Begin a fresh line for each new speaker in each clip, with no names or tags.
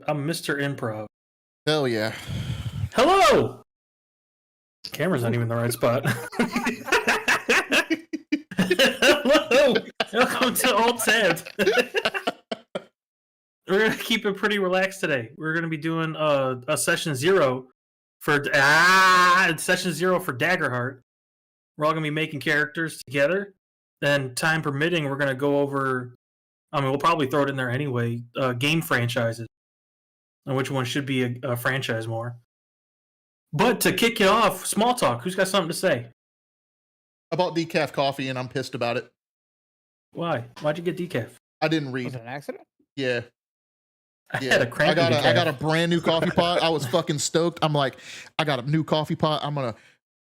I'm Mr. Improv.
Hell yeah.
Hello! Camera's not even the right spot. Hello! Welcome to Old Tabs. We're going to keep it pretty relaxed today. We're going to be doing a session 0 for session 0 for Daggerheart. We're all going to be making characters together. Then, time permitting, we're going to go over, we'll probably throw it in there anyway, game franchises. And which one should be a franchise more. But to kick it off, small talk. Who's got something to say?
I bought decaf coffee and I'm pissed about it.
Why? Why'd you get decaf?
I didn't read.
Was it an accident?
Yeah.
I had a crank.
I got a brand new coffee pot. I was fucking stoked. I'm like, I got a new coffee pot. I'm gonna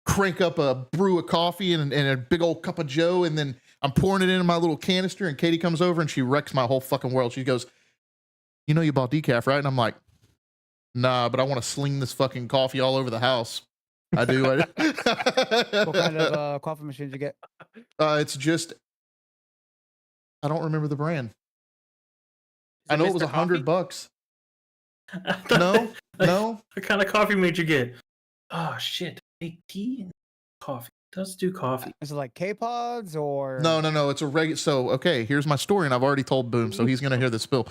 crank up a brew of coffee and a big old cup of Joe, and then I'm pouring it into my little canister. And Katie comes over and she wrecks my whole fucking world. She goes, "You know you bought decaf, right?" And I'm like, "Nah, but I want to sling this fucking coffee all over the house." I do.
What kind of coffee machine did you get?
It's just, I don't remember the brand. I know it was $100. No.
What kind of coffee made you get? Oh shit! Make tea and coffee. It does do coffee?
Is it like K-Pods or?
No. It's a regular. So okay, here's my story, and I've already told Boom, so he's gonna hear the spill.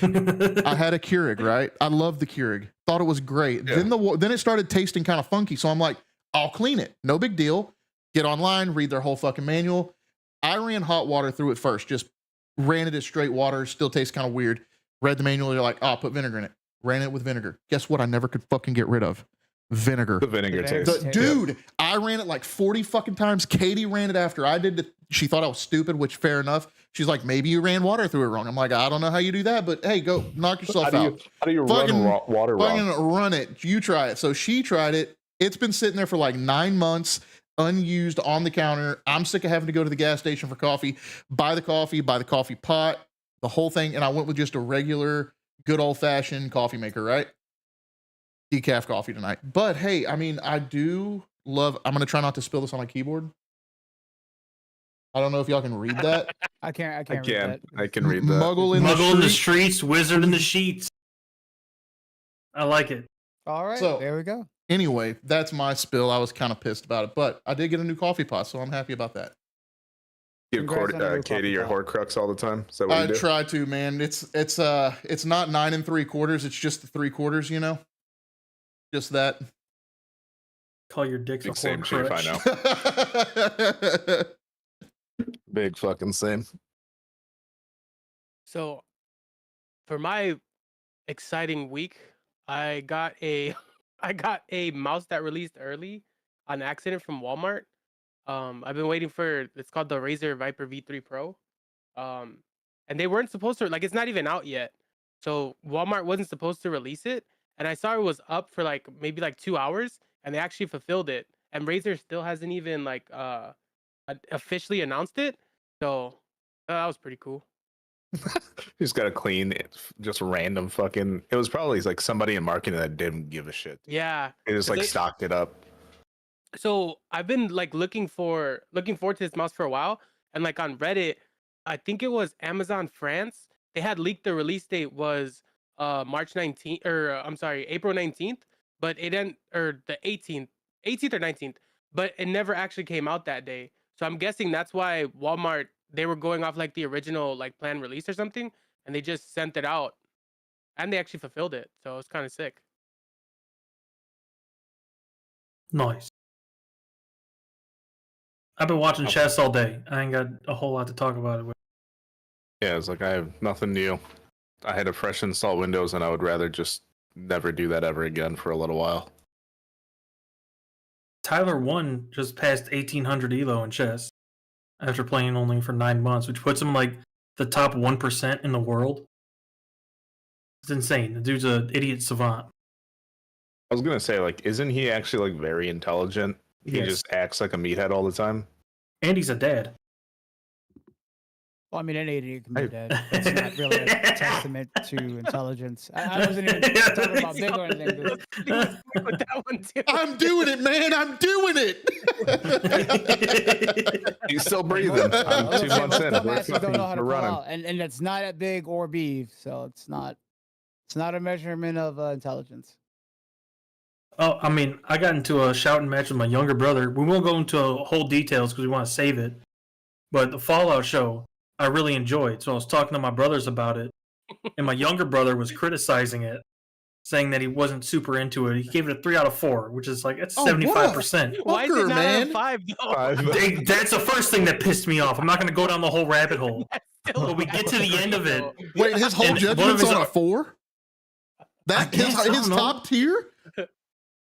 I had a Keurig, right? I love the Keurig. Thought it was great. Yeah. Then it started tasting kind of funky, so I'm like, I'll clean it. No big deal. Get online, read their whole fucking manual. I ran hot water through it first. Just ran it as straight water. Still tastes kind of weird. Read the manual. You're like, put vinegar in it. Ran it with vinegar. Guess what? I never could fucking get rid of Vinegar.
The vinegar
Vinegar.
taste.
Dude, I ran it like 40 fucking times. Katie ran it after I did it. She thought I was stupid, which fair enough. She's like, maybe you ran water through it wrong. I'm like, I don't know how you do that, but hey, go knock yourself out.
How do you
Fucking-
run water wrong?
Fucking run it. You try it. So she tried it. It's been sitting there for like 9 months, unused on the counter. I'm sick of having to go to the gas station for coffee, buy the coffee pot, the whole thing. And I went with just a regular, good old fashioned coffee maker, right? Decaf coffee tonight. But hey, I mean, I do love, I'm going to try not to spill this on my keyboard. I don't know if y'all can read that.
I can't
I
read
can.
that.
I can read that.
Muggle in
Muggle in
the
the
street.
streets, wizard in the sheets. I like it.
All right,
So-
there we go.
Anyway, that's my spill. I was kind of pissed about it, but I did get a new coffee pot, so I'm happy about that.
Give
Congrats on a new
Katie
coffee
your
pot.
Horcrux all the time. Is that what
I
you do?
try to, man. It's not 9 3/4. It's just the 3/4, you know? Just that.
Call your dicks a
Big same
whore
shape, I
crutch.
know. Big fucking same.
So, for my exciting week, I got a mouse that released early on accident from Walmart. I've been waiting for it's called the Razer Viper V3 Pro. And they weren't supposed to, like, it's not even out yet. So Walmart wasn't supposed to release it, and I saw it was up for like maybe like 2 hours, and they actually fulfilled it. And Razer still hasn't even like officially announced it. So that was pretty cool.
Just got to clean it, just random fucking. It was probably like somebody in marketing that didn't give a shit.
Yeah.
They just
'Cause
like
they-
stocked it up.
So I've been like looking forward to this mouse for a while, and like on Reddit, I think it was Amazon France, they had leaked the release date was March 19th, or I'm sorry, April 19th, but it didn't, or the 18th or 19th, but it never actually came out that day. So I'm guessing that's why Walmart, they were going off like the original like planned release or something, and they just sent it out, and they actually fulfilled it. So it's kind of sick.
Nice. I've been watching chess all day. I ain't got a whole lot to talk about it with.
Yeah, it's like I have nothing new. I had a fresh install Windows, and I would rather just never do that ever again for a little while.
Tyler 1 just passed 1800 elo in chess after playing only for 9 months, which puts him like the top 1% in the world. It's insane. The dude's an idiot savant.
I was gonna say, like, isn't he actually like very intelligent? He
Yes.
just acts like a meathead all the time.
And he's a dad.
Well, I mean, any idiot can be
I-
dead. It's not really a testament to intelligence. I wasn't even talking about big or anything. Dude.
He was quick with that one too.
I'm doing it, man. I'm doing it.
He's still breathing. I'm
Most
2 months in. We're,
dumbasses don't know how to
we're
call
running.
out, and it's not at big or beef, so it's not a measurement of intelligence.
Oh, I mean, I got into a shouting match with my younger brother. We won't go into whole details because we want to save it. But the Fallout show, I really enjoyed. So I was talking to my brothers about it. And my younger brother was criticizing it, saying that he wasn't super into it. He gave it a 3 out of 4, which is like, that's
Oh, what a
75%.
Why is
Fucker,
it not
man.
out of 5 though?
That's the first thing that pissed me off. I'm not going to go down the whole rabbit hole.
Still
But we get to the end of it.
though.
Wait, his whole
And one of
judgment's
his
on a
ar-
4? That
guess, I
his
don't know.
top tier?
I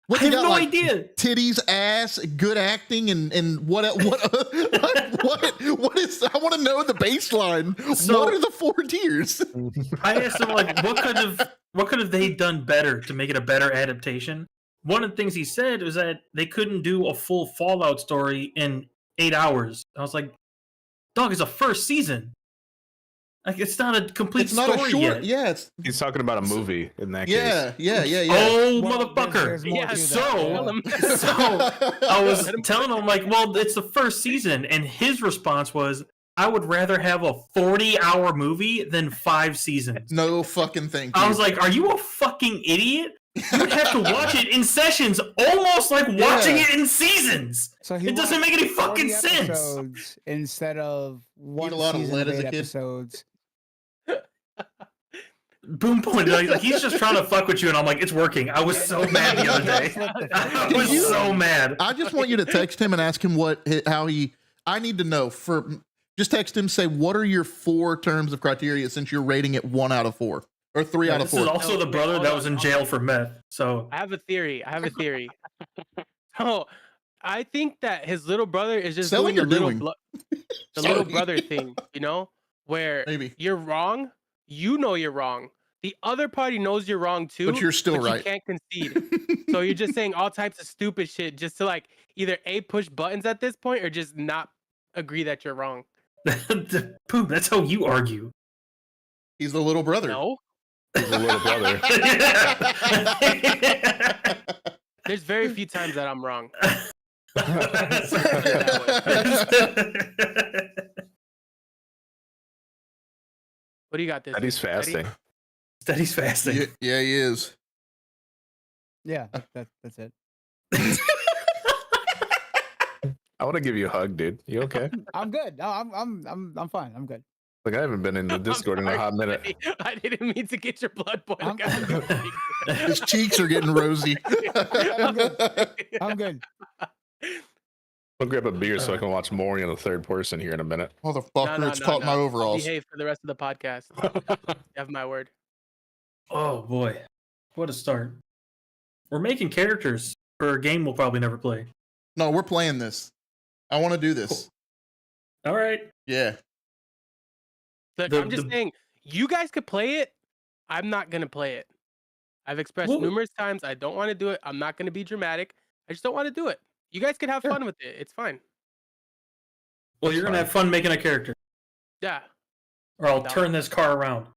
What he
have
got,
no
like,
idea.
titties, ass, good acting, and what what is? I want to know the baseline.
So-
what are the 4 tiers?
I asked him like, what could have they done better to make it a better adaptation? One of the things he said was that they couldn't do a full Fallout story in 8 hours. I was like, dog, it's a first season. Like, it's not a complete
It's not a
story
short.
yet.
Yeah, it's
He's talking about a movie in that case.
yeah.
Oh,
Well,
motherfucker!
there's more
Yeah,
to
so-
that.
So I was telling him like, well, it's the first season, and his response was, I would rather have a 40-hour movie than 5 seasons.
no fucking thing.
I was like, are you a fucking idiot? You would have to watch it in sessions, almost like watching
Yeah.
it in seasons.
So he
It doesn't
watched
make any fucking
40
sense.
episodes instead of one
a lot of
season
lead
of
as a
8
kid?
episodes.
Boom pointed out, like, he's just trying to fuck with you, and I'm like, it's working. I was so mad the other day. I
Did
was
you-
so mad.
I just want you to text him and ask him how he. I need to know just text him. Say what are your 4 terms of criteria since you're rating it 1 out of 4. Or 3 out of
This is
4.
also
No,
the
wait,
brother
hold
that
on,
was in
hold
jail
on.
for meth. So
I have a theory. So I think that his little brother is just
Selling
doing
or
the little
doing?
the little
Sorry.
brother thing, where
Maybe.
you're wrong, you know you're wrong. The other party knows you're wrong too,
But you're still
but
right.
you can't concede. So you're just saying all types of stupid shit just to like either A, push buttons at this point or just not agree that you're wrong.
Pooh, that's how you argue.
He's the little brother.
No,
He's a little brother.
there's very few times that I'm wrong. What do you got this
That he's
week? Eddie?
fasting.
Steady's fasting.
Yeah, he is.
Yeah, that's it.
I want to give you a hug, dude. You okay?
I'm good. No, I'm fine. I'm good.
Like I haven't been in the
I'm
Discord in a
sorry,
hot minute.
Eddie. I didn't mean to get your blood boiling.
I'm good.
His cheeks are getting rosy.
I'm good. I'm good.
I'll grab a beer so I can watch Maury in the third person here in a minute.
Motherfucker, it's caught my
I'll
overalls.
behave for the rest of the podcast. You have my word.
Oh boy, what a start! We're making characters for a game we'll probably never play.
No, we're playing this. I want to do this.
All right.
Yeah.
Look,
The-
I'm just
the-
saying, you guys could play it. I'm not gonna play it. I've expressed
Well-
numerous times I don't want to do it. I'm not gonna be dramatic. I just don't want to do it. You guys could have
Sure.
fun with it. It's fine.
Well, you're gonna have fun making a character,
Yeah.
or I'll
Down.
turn this car around.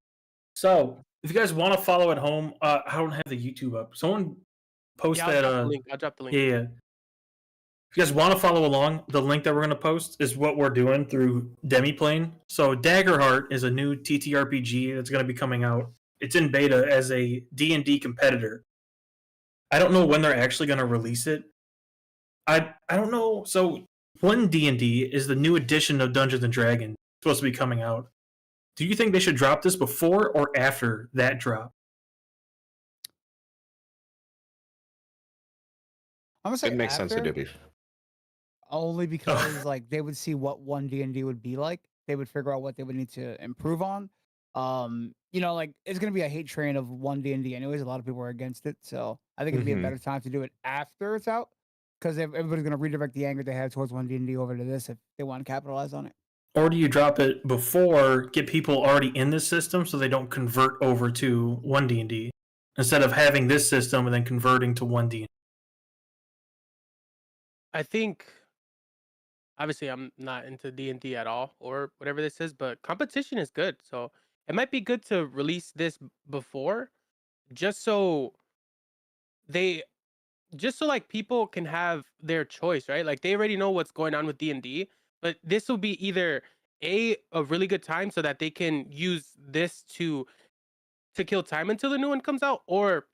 So, if you guys want to follow at home, I don't have the YouTube up. Someone post
Yeah, I'll
that.
drop the link. I'll drop the link.
Yeah. If you guys want to follow along, the link that we're going to post is what we're doing through Demiplane. So Daggerheart is a new TTRPG that's going to be coming out. It's in beta as a D&D competitor. I don't know when they're actually going to release it. I don't know. So when D&D is the new edition of Dungeons & Dragons supposed to be coming out. Do you think they should drop this before or after that drop?
I'm gonna say
It makes sense to
after,
do.
only because like they would see what one D&D would be like. They would figure out what they would need to improve on. Like it's gonna be a hate train of one D&D anyways. A lot of people are against it, so I think it'd be a
Mhm.
better time to do it after it's out, because everybody's gonna redirect the anger they have towards one D&D over to this if they want to capitalize on it.
Or do you drop it before, get people already in this system so they don't convert over to 1D&D instead of having this system and then converting to 1D?
I think obviously I'm not into D&D at all or whatever this is, but competition is good. So it might be good to release this before just so like people can have their choice, right? Like they already know what's going on with D&D, but this will be either a really good time so that they can use this to kill time until the new one comes out, or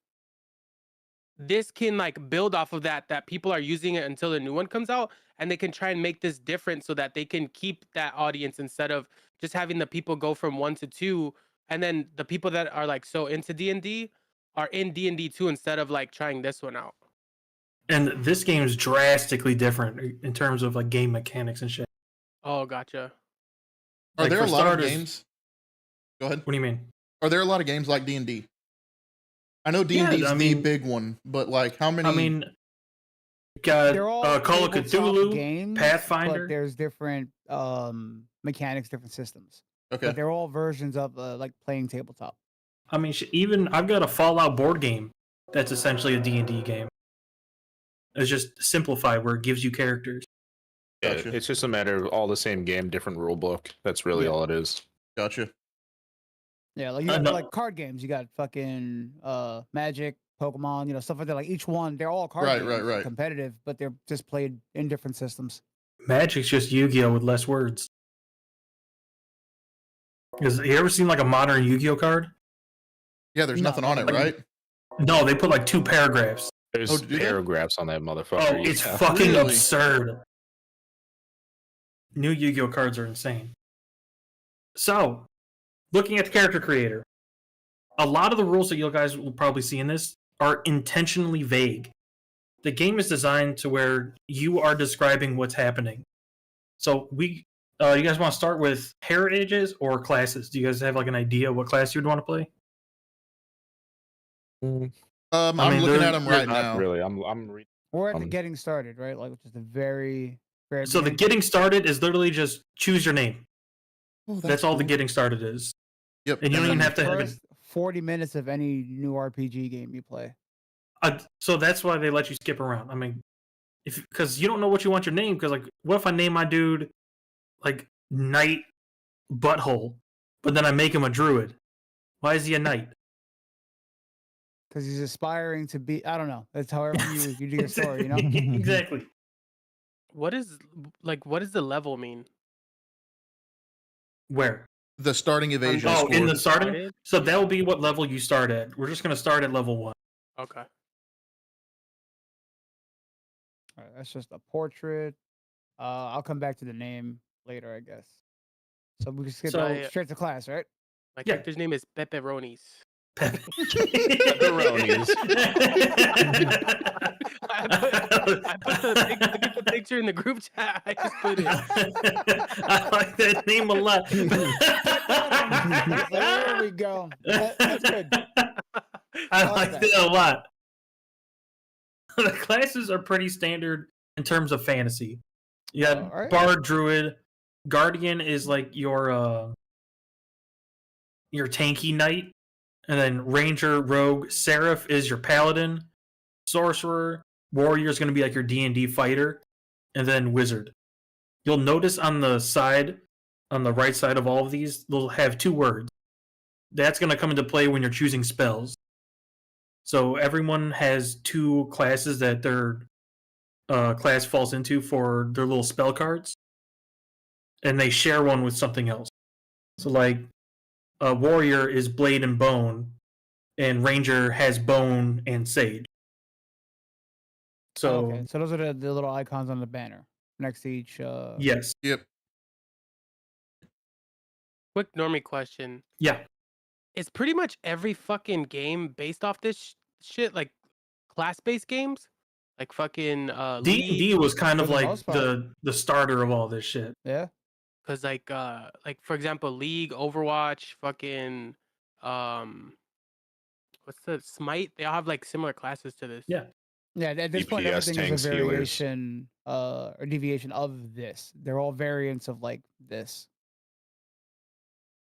this can like build off of that people are using it until the new one comes out, and they can try and make this different so that they can keep that audience instead of just having the people go from 1 to 2, and then the people that are like so into D&D are in D&D 2 instead of like trying this one out.
And this game is drastically different in terms of like game mechanics and shit.
Oh, gotcha.
Are
Like,
there
for
a lot
starters-
of games? Go ahead.
What do you mean?
Are there a lot of games like D&D? I know D&D is
I
the
mean-
big one, but like how many?
I mean, got
They're all
Call of
tabletop
Cthulhu,
games,
Pathfinder.
but there's different mechanics, different systems.
okay.
But they're all versions of like playing tabletop.
I mean, even I've got a Fallout board game that's essentially a D&D game. It's just simplified where it gives you characters.
Yeah,
Gotcha.
it's just a matter of all the same game, different rule book. That's really
Yeah.
all it is.
Gotcha.
Yeah, like you got
no-
like card games. You got fucking Magic, Pokemon, stuff like that. Like each one, they're all card
Right,
games,
right, right.
competitive, but they're just played in different systems.
Magic's just Yu-Gi-Oh with less words. Because you ever seen like a modern Yu-Gi-Oh card?
Yeah, there's
No,
nothing on it,
like-
right?
No, they put like 2 paragraphs.
There's
Oh, do they?
paragraphs on that motherfucker.
Oh, it's
yeah.
fucking
Really?
absurd. New Yu-Gi-Oh cards are insane. So, looking at the character creator, a lot of the rules that you guys will probably see in this are intentionally vague. The game is designed to where you are describing what's happening. So you guys want to start with heritages or classes? Do you guys have like an idea what class you would want to play?
I'm
mean,
looking
they're-
at them
You're
right
not
now.
really. I'm reading.
We're at the getting started, right? Like, which is the very
So the
beginning.
getting started is literally just choose your name.
Oh,
That's all the
cool.
getting started is.
Yep.
And you don't even
then-
have to have it.
First 40 minutes of any new RPG game you play.
So that's why they let you skip around. I mean, because you don't know what you want your name. Because like, what if I name my dude like Knight Butthole, but then I make him a druid? Why is he a knight?
Because he's aspiring to be, I don't know. That's however you do your story, you know?
Exactly.
What does the level mean?
Where?
The starting evasion
Oh,
score.
in the starting.
Started?
So that will be what level you start at. We're just gonna start at level 1.
Okay.
All right, that's just a portrait. I'll come back to the name later, I guess. So we can skip
So-
straight to class, right?
My
Yeah.
character's name is Pepperonis.
Pepperonis.
I put the picture in the group chat. I just put it.
I like that name a lot.
There we go. That's good.
I
like
like
that.
that a lot. The classes are pretty standard in terms of fantasy. You got
Alright.
Bard, Druid, Guardian is like your tanky knight, and then Ranger, Rogue, Seraph is your Paladin, Sorcerer, Warrior is going to be like your D&D fighter, and then Wizard. You'll notice on the right side of all of these, they'll have 2 words. That's going to come into play when you're choosing spells. So everyone has 2 classes that their class falls into for their little spell cards, and they share one with something else. So like, Warrior is Blade and Bone, and Ranger has Bone and Sage. So
Okay, so those are the little icons on the banner next to each.
yes,
Yep.
Quick normie question.
yeah.
Is pretty much every fucking game based off this shit, like class-based games? Like fucking
D&D
League?
was kind
For
of
the
like
most part.
the starter of all this shit.
Yeah.
Because like for example, League, Overwatch, fucking what's the Smite? They all have like similar classes to this.
Yeah.
Yeah, at this point,
DPS,
everything
tanks,
is a
healers.
variation or deviation of this. They're all variants of like this.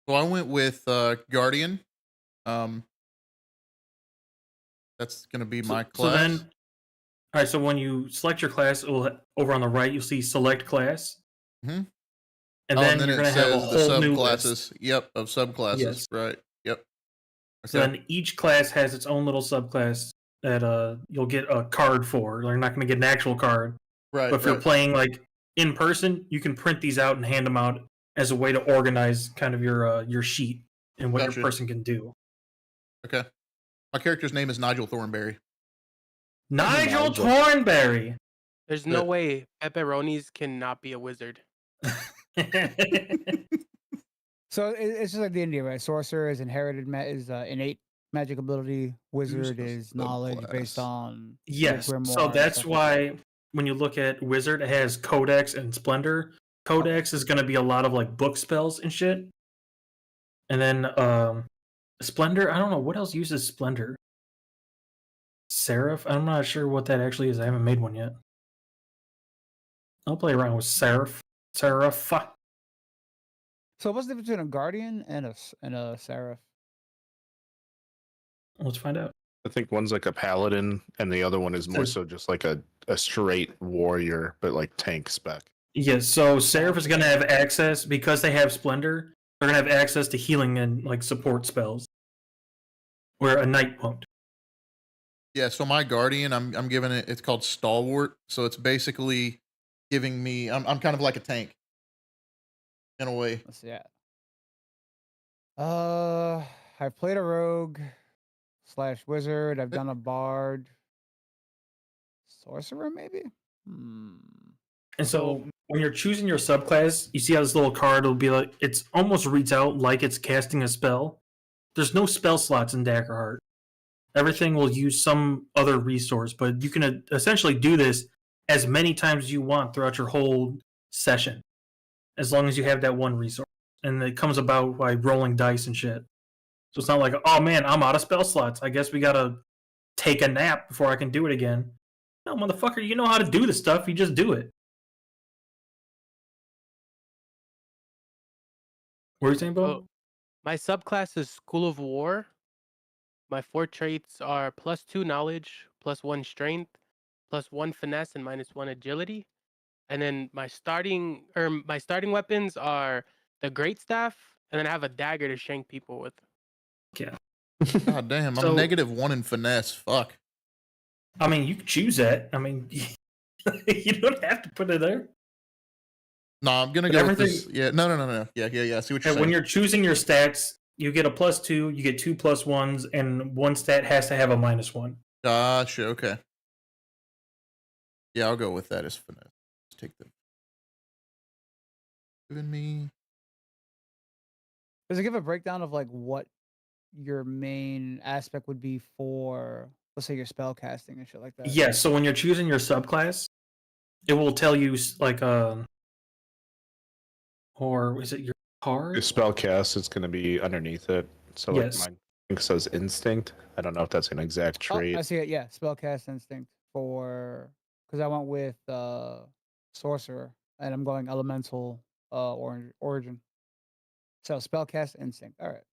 Well, I went with Guardian. That's gonna be my
So
class.
then, all right. So when you select your class, over on the right, you'll see Select Class,
Mhm.
and
Oh,
then you're
it
going to have a
says
whole new list.
subclasses. Yep, of subclasses.
Yes.
Right. Yep.
So then each class has its own little subclass that you'll get a card for. You're not going to get an actual card,
right.
but if you're
right.
playing like in person, you can print these out and hand them out as a way to organize kind of your sheet and what
Gotcha.
your person can do.
Okay. My character's name is Nigel Thornberry.
Nigel
Nigel.
Thornberry.
There's no
But-
way Pepperonis cannot be a wizard.
So it's just like the India, right? Sorcerer is inherited, is innate magic ability. Wizard
a
is knowledge
subclass.
based on
Yes, so
grimoire and
that's
stuff like that.
why when you look at Wizard, it has Codex and Splendor. Codex is going to be a lot of like book spells and shit. And then Splendor, I don't know what else uses Splendor. Seraph, I'm not sure what that actually is. I haven't made one yet. I'll play around with Seraph. Seraph.
So what's the difference between a guardian and a seraph?
Let's find out.
I think one's like a paladin, and the other one is more so just like a straight warrior, but like tank spec.
Yes, so Seraph is going to have access because they have Splendor. They're going to have access to healing and like support spells, where a knight won't.
Yeah, so my guardian, I'm giving it. It's called Stalwart. So it's basically giving me. I'm kind of like a tank, in a way.
Let's see. I've played a rogue / wizard. I've done a bard, sorcerer, maybe.
And so when you're choosing your subclass, you see how this little card will be like, it's almost reads out like it's casting a spell. There's no spell slots in Daggerheart. Everything will use some other resource, but you can essentially do this as many times as you want throughout your whole session, as long as you have that one resource. And it comes about by rolling dice and shit. So it's not like, oh man, I'm out of spell slots. I guess we gotta take a nap before I can do it again. No, motherfucker, you know how to do the stuff. You just do it. What are you saying, Bo?
Oh, my subclass is School of War. My 4 traits are +2 knowledge, +1 strength, +1 finesse, and -1 agility. And then my starting weapons are the great staff, and then I have a dagger to shank people with.
Yeah.
God damn, I'm
So-
-1 in finesse. Fuck.
I mean, you can choose that. I mean, you don't have to put it there.
No, I'm gonna
But
go with this. Yeah, no. Yeah. I see what you're
And
saying.
when you're choosing your stats, you get a +2, you get 2 +1s, and one stat has to have a -1.
Gotcha. Okay. Yeah, I'll go with that as finesse. Let's take the. Giving me.
Does it give a breakdown of like what your main aspect would be for, let's say, your spell casting and shit like that?
Yes, so when you're choosing your subclass, it will tell you like or is it your card?
Your spell cast is going to be underneath it. So
Yes.
like mine says instinct. I don't know if that's an exact
Oh,
trait.
I see it. Yeah, spellcast instinct for, because I went with sorcerer and I'm going elemental origin. So spellcast instinct. All right.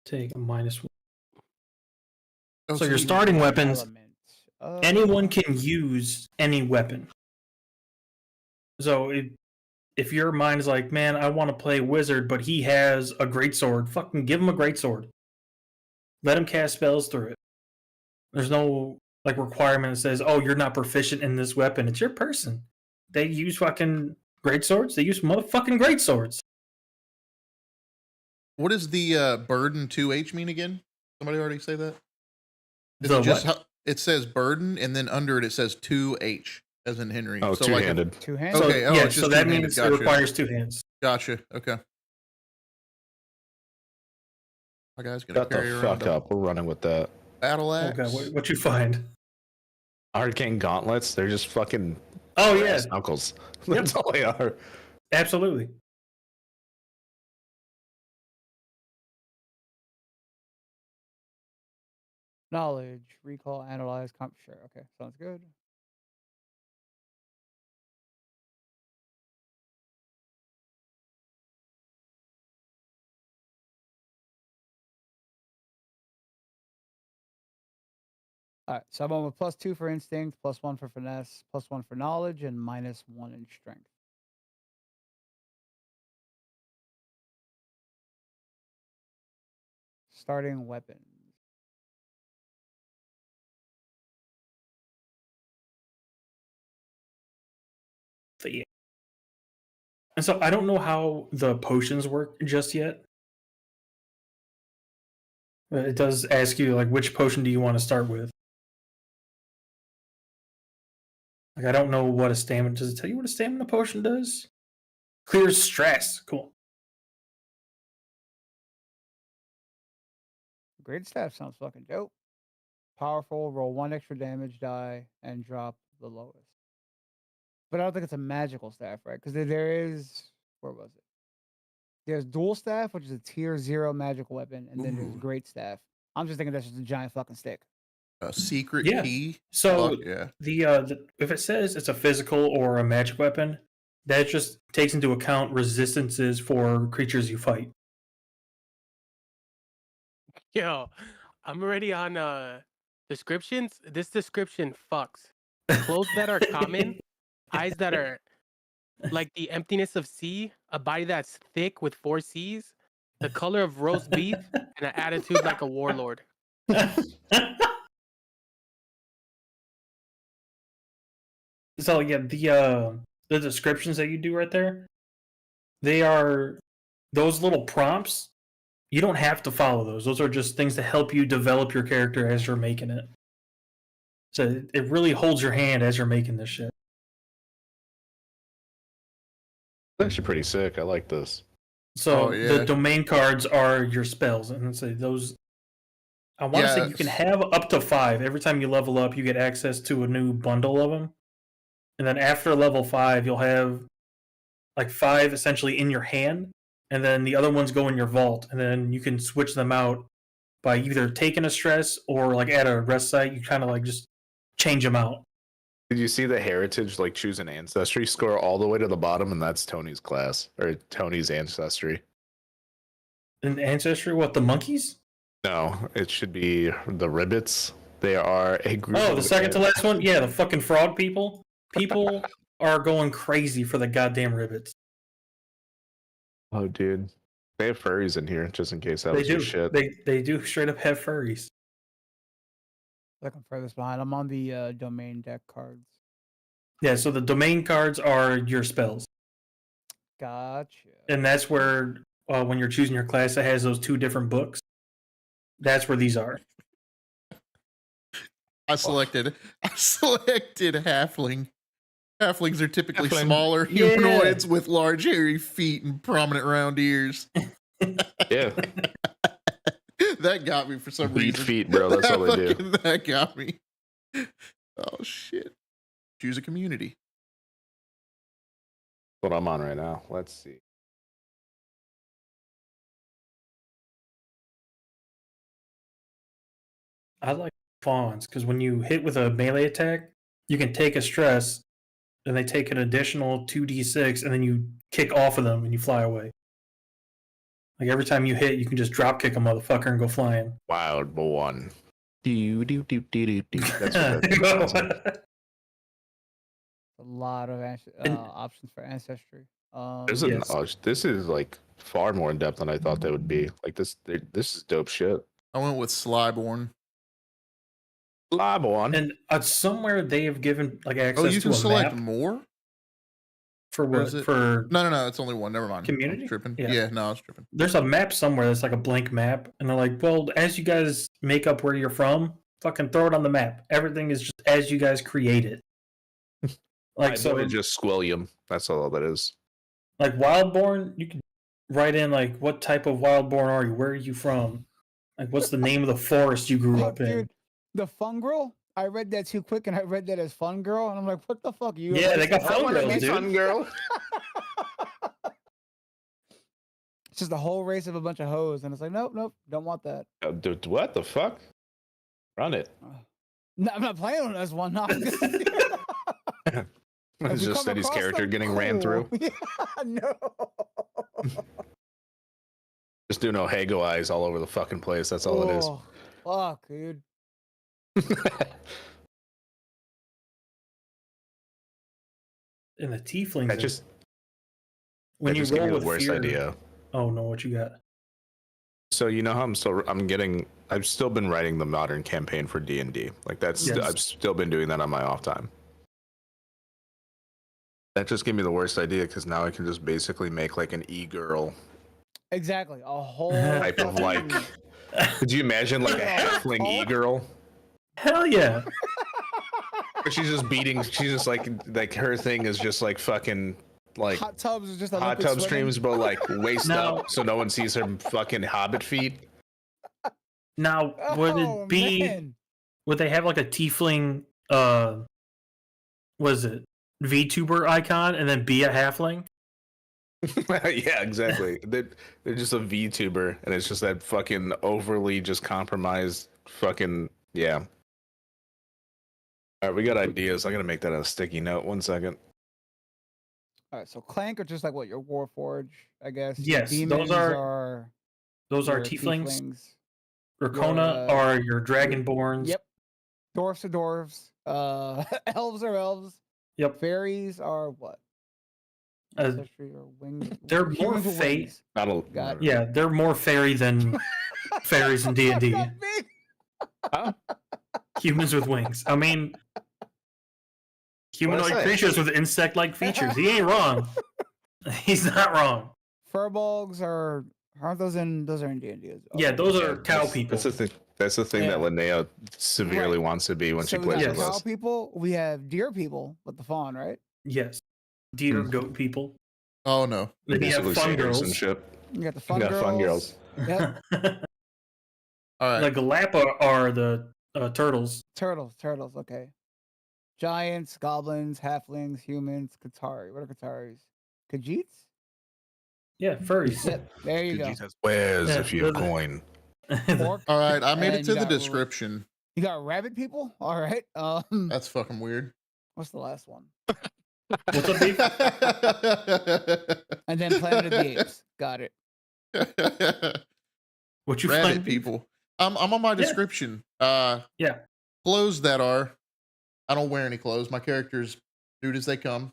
Take a -1.
Oh,
So your
you-
starting weapons,
Element.
anyone can use any weapon. So if your mind is like, man, I want to play wizard, but he has a greatsword, fucking give him a greatsword. Let him cast spells through it. There's no like requirement that says, oh, you're not proficient in this weapon. It's your person. They use fucking greatswords. They use motherfucking greatswords.
What does the burden 2H mean again? Somebody already say that? Is
The
it just
what?
how it says burden and then under it says 2H as in Henry?
Oh,
so
two-handed.
Two hands.
So,
Okay, oh,
yeah,
it's
so
just
that
two-handed.
means
Gotcha.
it requires 2 hands.
Gotcha. Okay. My guy's gonna
Shut
carry
the
around
fuck
a
up. We're running with that.
battle
Oh
axe.
god, what you find?
Arcane gauntlets, they're just fucking
Oh yeah,
brass knuckles. That's all they are.
absolutely.
Knowledge, recall, analyze, sure. Okay, sounds good. All right, so I'm on with +2 for instinct, +1 for finesse, +1 for knowledge, and -1 in strength. Starting weapons.
So, yeah. And so I don't know how the potions work just yet. But it does ask you like which potion do you want to start with. Like I don't know what a stamina does. It tell you what a stamina potion does? Clears stress. Cool.
Great staff sounds fucking dope. Powerful, roll 1 extra damage die and drop the lowest. But I don't think it's a magical staff, right? Because there is, where was it? There's dual staff, which is a tier 0 magical weapon, and then there's
Ooh.
great staff. I'm just thinking that's just a giant fucking stick.
A secret
Yeah.
key.
So
Fuck yeah.
the if it says it's a physical or a magic weapon, that just takes into account resistances for creatures you fight.
Yo, I'm already on descriptions. This description fucks. Clothes that are common, eyes that are like the emptiness of sea, a body that's thick with 4 C's, the color of roast beef, and an attitude like a warlord.
So yeah, the descriptions that you do right there, they are those little prompts. You don't have to follow those. Those are just things to help you develop your character as you're making it. So it really holds your hand as you're making this shit.
It's actually pretty sick. I like this.
So
Oh, yeah.
the domain cards are your spells, and so those. I want to say you can
Yes.
have up to 5. Every time you level up, you get access to a new bundle of them, and then after level 5, you'll have like 5 essentially in your hand, and then the other ones go in your vault, and then you can switch them out by either taking a stress or like at a rest site, you kind of like just change them out.
Did you see the heritage, like choose an ancestry score all the way to the bottom, and that's Tony's class or Tony's ancestry?
In Ancestry, what, the monkeys?
No, it should be the Ribbits. They are a group.
Oh, the second to last one? Yeah, the fucking frog people. People are going crazy for the goddamn ribbits.
Oh, dude. They have furries in here, just in case that
They
was your
do.
shit.
They do straight up have furries.
Like I'm furthest behind. I'm on the domain deck cards.
Yeah, so the domain cards are your spells.
Gotcha.
And that's where, when you're choosing your class, it has those 2 different books. That's where these are.
I selected halfling. Halflings are typically
Halfling.
smaller
Yeah.
humanoids with large hairy feet and prominent round ears.
Yeah.
That got me for some
Beat
reason.
feet, bro. That's all they do.
That got me. Oh shit. Choose a community.
What I'm on right now. Let's see.
I like fawns because when you hit with a melee attack, you can take a stress and they take an additional 2d6 and then you kick off of them and you fly away. Like every time you hit, you can just drop kick a motherfucker and go flying.
Wild one. That's what that sounds like.
A lot of options for ancestry.
There's
Yes.
this is like far more in depth than I thought they would be. Like this is dope shit.
I went with Slyborn.
Live one.
And somewhere they have given like access
Oh, you
to
can
a
select
map
more?
for
Or
what?
is it-
For
No, it's only one. Never mind.
Community?
I'm tripping.
Yeah.
Yeah, no, I was tripping.
there's a map somewhere that's like a blank map, and they're like, well, as you guys make up where you're from, fucking throw it on the map. Everything is just as you guys create it. Like so,
just Squilliam. That's all that is.
like Wildborn, you can write in like what type of Wildborn are you? Where are you from? Like what's the name of the forest you grew
Oh,
up in?
dude, the fun girl. I read that too quick, and I read that as fun girl, and I'm like, what the fuck? You
Yeah, they got
I
fun
wanna
girls,
be
dude.
fun girl. It's just a whole race of a bunch of hoes, and it's like, nope, don't want that.
Dude, what the fuck? Run it.
No, I'm not playing on this one. No.
It's just Eddie's character getting ran through.
Yeah, no.
Just do no Hago eyes all over the fucking place. That's all it is.
Oh, fuck, dude.
And the tieflings.
That just
when you
just gave
roll
me the
with
worst
fear.
idea.
Oh no, what you got?
So you know how I've still been writing the modern campaign for D&D. Like that's
Yes.
I've still been doing that on my off time. That just gave me the worst idea because now I can just basically make like an e-girl
Exactly. A whole
type of like.
fucking-
Could you imagine like a halfling e-girl?
Hell yeah!
Or she's just beating. She's just like her thing is just like fucking like
hot tubs is just
hot
Olympic
tub
swimming.
streams, but like waist
No.
up, so no one sees her fucking hobbit feet.
Now would
Oh,
it be?
man.
Would they have like a tiefling? Was it VTuber icon and then be a halfling?
Yeah, exactly. They're just a VTuber, and it's just that fucking overly just compromised fucking yeah. All right, we got ideas. I'm gonna make that a sticky note. 1 second.
All right, so Clank are just like what your Warforge, I guess.
Yes,
Demons
those are
your
tieflings. Rakona
Your,
are your dragonborns.
Yep. Dwarfs are dwarves. Elves are elves.
Yep.
Fairies are what?
Uh,
Ancestry or wings?
they're more
Humans with
fate.
wings.
Not a
Got it.
Yeah, they're more fairy than fairies in D&D.
Not me.
Humans with wings. I mean, humanoid
say?
creatures with insect-like features. He ain't wrong. He's not wrong.
Furbolgs aren't those in D&D?
Yeah, those are
Yeah,
cow
that's-
people.
That's the thing that
Yeah.
Linnea severely
Right.
wants to be when she
So we
plays
got
with
Yes.
cow
us.
people. We have deer people with the fawn, right?
Yes. Deer goat people.
Oh no.
Then you have
Basically
fun
satyrs
girls.
and shit.
You got the fun
Yeah,
girls.
fun girls.
Yep.
All right.
The Galapa are the turtles.
Turtles. Okay. Giants, goblins, halflings, humans, Katari. What are Kataris? Khajiits?
Yeah, furries.
Yep, there you go.
Jesus, where's
Yeah,
a few
the-
coin?
Pork.
All right, I made it
And
to
you
the
got little-
description.
You got rabbit people. All right.
That's fucking weird.
What's the last one?
What's up, Dave?
And then Planet of the Apes. Got it.
What you
Rabbit
find
people. I'm on my description.
Yeah.
Clothes that are. I don't wear any clothes. My character's nude as they come.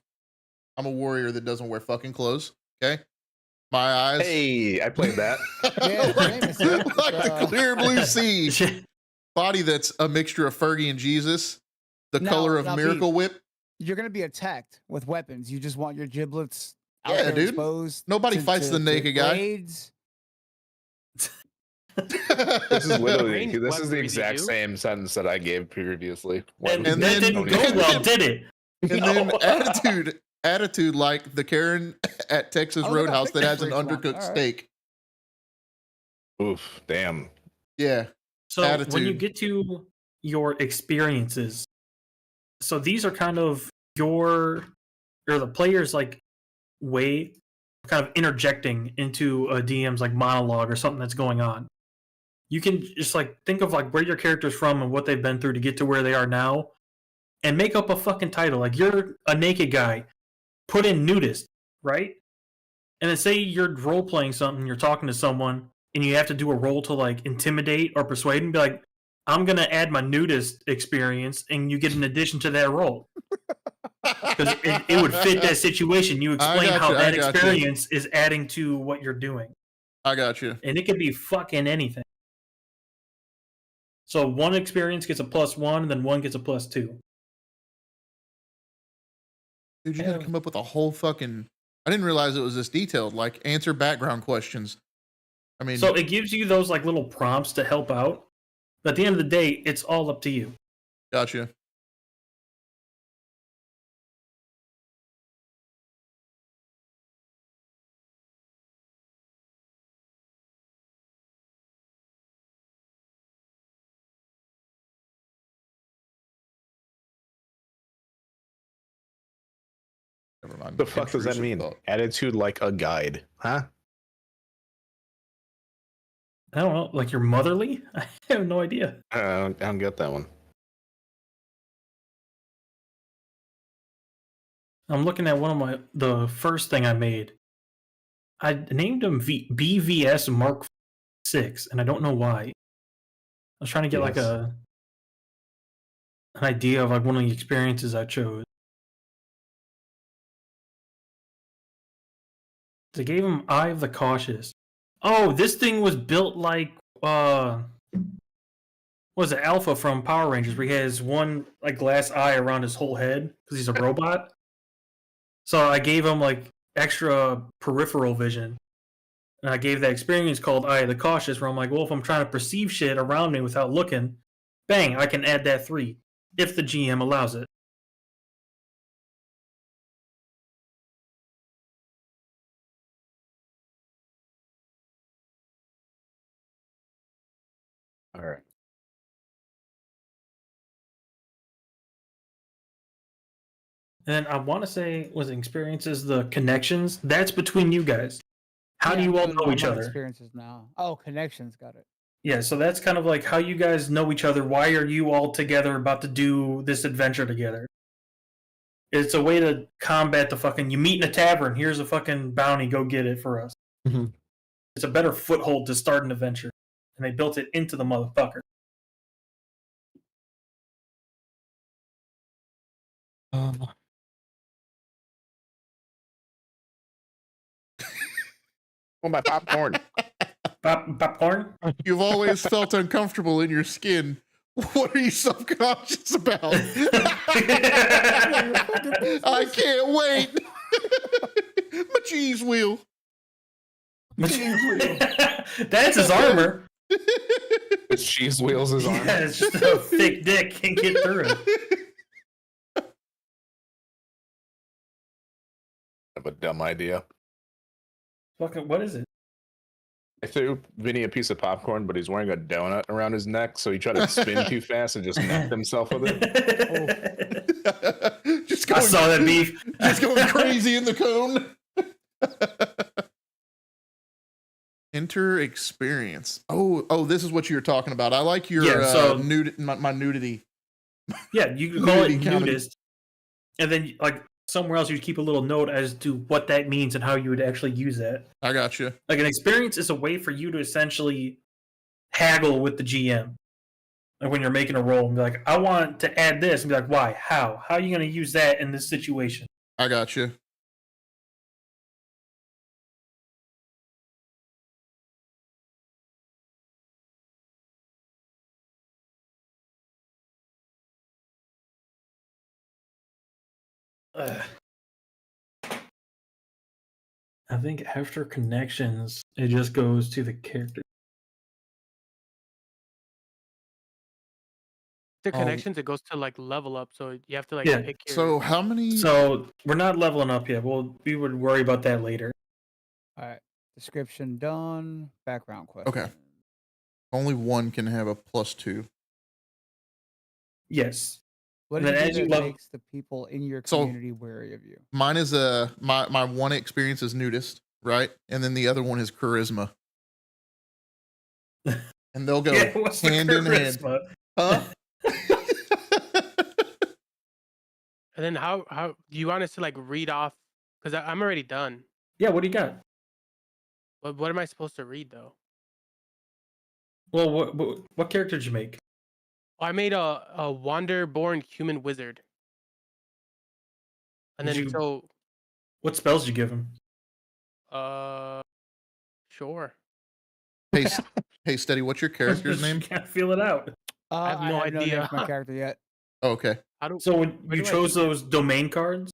I'm a warrior that doesn't wear fucking clothes. Okay. My eyes.
Hey, I played that.
Yeah, famous, yeah.
Like the clear blue sea.
Shit.
Body that's a mixture of Fergie and Jesus. The
Now-
color of
now,
Miracle
Pete,
Whip.
You're gonna be attacked with weapons. You just want your giblets out
Yeah,
there
dude.
exposed.
Nobody fights the naked guy.
blades.
This is literally
Ranged
this is the
weaponry,
exact
you?
same sentence that I gave previously.
And,
And
that
then-
didn't go well, did it?
And then attitude like the Karen at Texas
Oh, look, I
Roadhouse
picked
that
that
has
for
an
each one.
undercooked
All right.
steak.
Oof, damn.
Yeah.
So when you
Attitude.
get to your experiences, so these are kind of your or the player's like way kind of interjecting into a DM's like monologue or something that's going on. You can just like think of like where your character's from and what they've been through to get to where they are now and make up a fucking title. Like you're a naked guy, put in nudist, right? And then say you're role playing something, you're talking to someone, and you have to do a roll to like intimidate or persuade and be like, I'm gonna add my nudist experience, and you get an addition to that role because it would fit that situation. You explain how
gotcha, I
that
gotcha.
experience is adding to what you're doing,
I got you.
and it could be fucking anything. So one experience gets a +1, and then one gets a +2.
Dude, you gotta
Yeah.
come up with a whole fucking. I didn't realize it was this detailed. Like answer background questions. I mean,
So it gives you those like little prompts to help out. But at the end of the day, it's all up to you.
gotcha. Never mind.
The fuck does that
Intrusive
mean?
thought.
Attitude like a guide, huh?
I don't know, like you're motherly? I have no idea.
I don't get that one.
I'm looking at one of the first thing I made. I named him BVS Mark 6, and I don't know why. I was trying to get like
Yes.
an idea of like one of the experiences I chose. They gave him Eye of the Cautious. Oh, this thing was built like what was it, Alpha from Power Rangers, where he has one like glass eye around his whole head because he's a robot. So I gave him like extra peripheral vision. And I gave that experience called Eye of the Cautious, where I'm like, well, if I'm trying to perceive shit around me without looking, bang, I can add that 3 if the GM allows it.
All right.
And I want to say, was experiences the connections? That's between you guys. How do
Yeah,
you all
I'm
know
doing
each
my
other?
Experiences now. Oh, connections. Got it.
Yeah, so that's kind of like how you guys know each other. Why are you all together about to do this adventure together? It's a way to combat the fucking, you meet in a tavern, here's a fucking bounty, go get it for us.
Mhm.
It's a better foothold to start an adventure. And they built it into the motherfucker.
Oh, my popcorn.
Popcorn?
You've always felt uncomfortable in your skin. What are you self-conscious about? I can't wait. My cheese wheel.
That's his armor.
His cheese wheels his arm.
Yeah, it's just a thick dick can't get through it.
I have a dumb idea.
Fucking, what is it?
I threw Vinny a piece of popcorn, but he's wearing a donut around his neck, so he tried to spin too fast and just knocked himself with it.
Just
I saw that beef.
Just going crazy in the cone. Enter experience. Oh, this is what you're talking about. I like your
Yeah, so-
my nudity.
Yeah, you can call it
Nudity counter.
nudist, and then like somewhere else you keep a little note as to what that means and how you would actually use that.
I got you.
Like an experience is a way for you to essentially haggle with the GM. Like when you're making a roll and be like, I want to add this, and be like, why? How? How are you going to use that in this situation?
I got you.
Ugh. I think after connections, it just goes to the character.
The connections, it goes to like level up, so you have to like
Yeah,
pick your.
So how many?
So we're not leveling up yet. We would worry about that later.
All right. Description done. Background question.
Okay. Only one can have a +2.
Yes.
What
And
do you
then
do
as you
that
level-
makes the people in your
So-
community wary of you?
Mine is my one experience is nudist, right? And then the other one is charisma. And they'll go
Yeah, what's the
hand in hand.
charisma?
Huh?
And then how do you want us to like read off? Because I'm already done.
Yeah, what do you got?
What am I supposed to read though?
Well, what character did you make?
Oh, I made a wander-born human wizard. And
Did
then
you-
so
What spells did you give him?
sure.
Hey, hey, Steady, what's your character's name?
You can't feel it out.
I have no
name
idea.
for my character yet.
Oh, okay.
How do
So when
Where
you
do I
chose
do that?
those domain cards,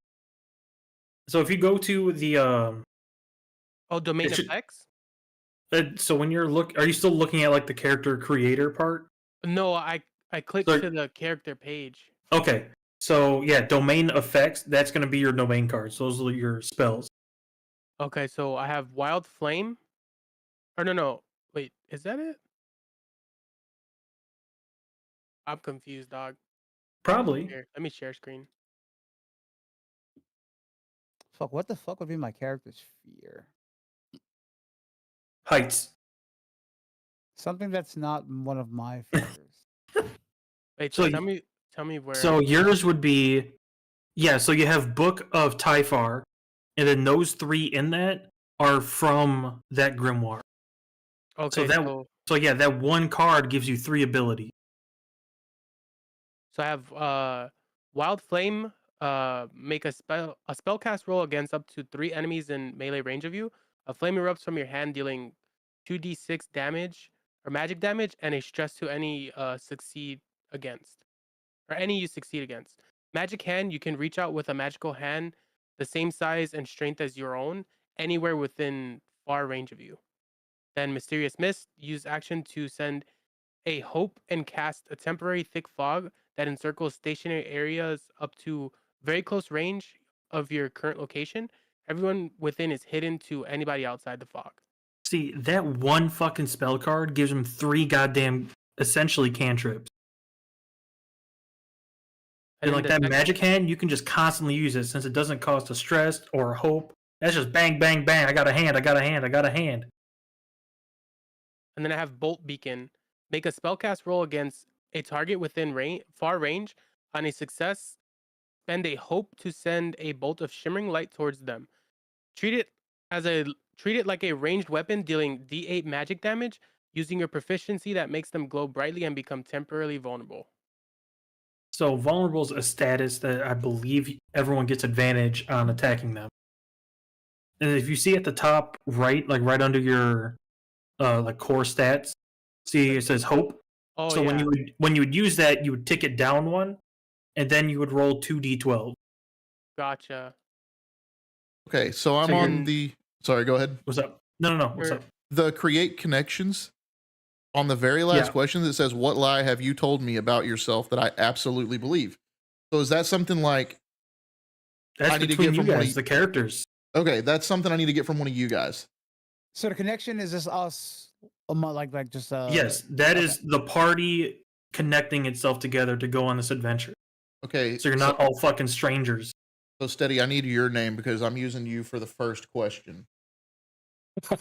so if you go to the
domain
it should-
effects?
so when you're are you still looking at like the character creator part?
No, I clicked
So-
to the character page.
Okay, so yeah, domain effects. That's going to be your domain cards. Those are your spells.
Okay, so I have wild flame. Or no. Wait, is that it? I'm confused, dog.
Probably.
Here, let me share screen.
Fuck, what the fuck would be my character's fear?
Heights.
Something that's not one of my fears.
Wait,
So
so
y-
tell me where.
So yours would be, yeah. So you have Book of Typhar, and then those 3 in that are from that grimoire.
okay,
that- So yeah, that one card gives you 3 abilities.
So I have wild flame. Make a spellcast roll against up to 3 enemies in melee range of you. A flame erupts from your hand, dealing 2d6 damage or magic damage, and a stress to any succeed against, or any you succeed against. Magic hand. You can reach out with a magical hand the same size and strength as your own, anywhere within far range of you. Then mysterious mist. Use action to send a hope and cast a temporary thick fog that encircles stationary areas up to very close range of your current location. Everyone within is hidden to anybody outside the fog.
See, that one fucking spell card gives him 3 goddamn essentially cantrips. And
then
like
the
that
second-
magic hand, you can just constantly use it since it doesn't cost a stress or a hope. That's just bang, bang, bang. I got a hand. I got a hand. I got a hand.
And then I have bolt beacon. Make a spellcast roll against a target within far range. On a success, spend a hope to send a bolt of shimmering light towards them. Treat it like a ranged weapon, dealing D8 magic damage using your proficiency that makes them glow brightly and become temporarily vulnerable.
So vulnerable is a status that I believe everyone gets advantage on attacking them. And if you see at the top right, like right under your like core stats, see it says hope.
Oh,
So
yeah.
when you would use that, you would tick it down 1, and then you would roll 2d12.
Gotcha.
Okay, so I'm
So you're-
on the. Sorry, go ahead.
What's up? No. What's
Sure.
up?
The create connections. On the very last
Yeah.
question, it says, "What lie have you told me about yourself that I absolutely believe?" So is that something like?
That's
I need to
between
get
you
from one of
guys, the characters.
Okay, that's something I need to get from one of you guys.
So the connection is just us, like just
Yes, that
okay.
is the party connecting itself together to go on this adventure.
Okay,
So you're not all fucking strangers.
so Steady. I need your name because I'm using you for the first question.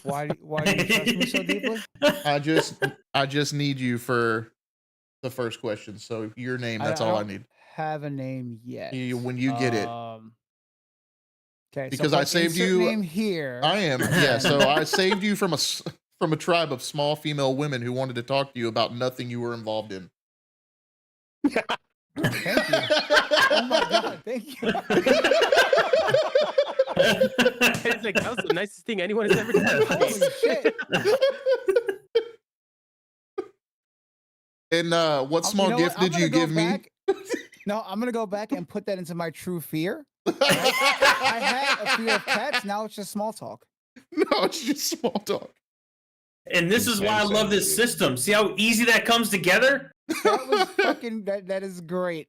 Why do you trust me so deeply?
I just need you for the first question. So your name, that's all I
don't
need.
have a name yet.
When you get it.
Okay,
Because
so
I
put
saved
insert
you.
name here.
I am. Yeah, so I saved you from a tribe of small female women who wanted to talk to you about nothing you were involved in.
Thank you. Oh my god, thank you.
It's like, that was the nicest thing anyone has ever done.
Holy shit.
And what
You
small
know
gift
what? I'm
did you
gonna go
give me?
back- No, I'm gonna go back and put that into my true fear. I had a fear of pets. Now it's just small talk.
No, it's just small talk.
And this is why I love this system. See how easy that comes together?
That was fucking. That is great.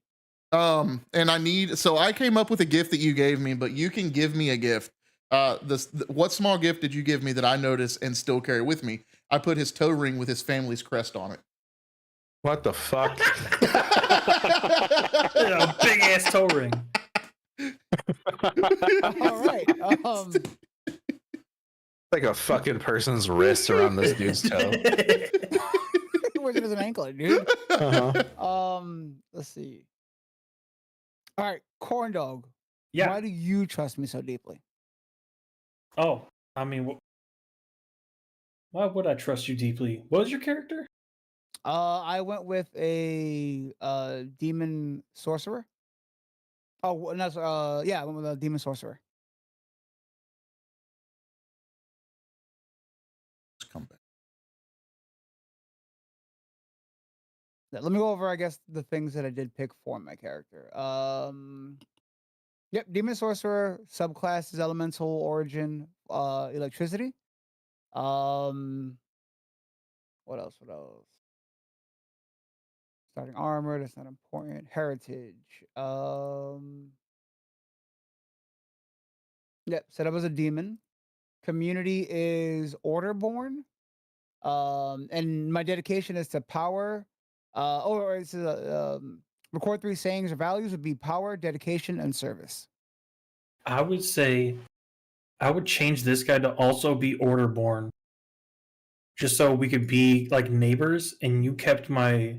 And I came up with a gift that you gave me, but you can give me a gift. What small gift did you give me that I notice and still carry with me? I put his toe ring with his family's crest on it.
What the fuck?
A big ass toe ring.
All right.
Like a fucking person's wrist around this dude's toe.
He wears it as an anklet, dude.
Uh-huh.
Let's see. All right, Corndog.
Yeah.
Why do you trust me so deeply?
Oh, I mean, why would I trust you deeply? What was your character?
I went with a demon sorcerer. Oh, no, yeah, I went with a demon sorcerer.
Let's come back.
Yeah, let me go over, I guess, the things that I did pick for my character. Yep, demon sorcerer, subclass is elemental origin, electricity. What else? Starting armor, that's not important. Heritage. Yep, set up as a demon. Community is orderborn. And my dedication is to power. Or it's record 3 sayings or values would be power, dedication, and service.
I would say I would change this guy to also be orderborn. Just so we could be like neighbors and you kept my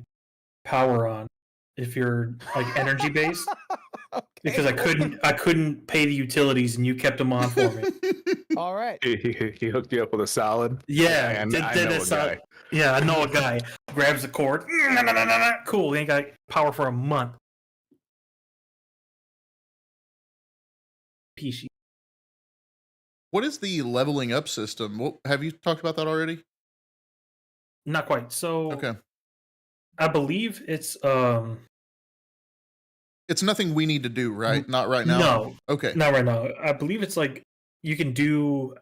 power on if you're like energy based.
Okay.
Because I couldn't pay the utilities and you kept them on for me.
All right.
He hooked you up with a salad.
Yeah,
I know a guy.
Yeah, I know a guy. Grabs the cord. Cool. He ain't got power for a month. Peachy.
What is the leveling up system? Have you talked about that already?
Not quite. So
Okay.
I believe it's
nothing we need to do, right? Not right now.
No.
Okay.
Not right now. I believe it's like you can do.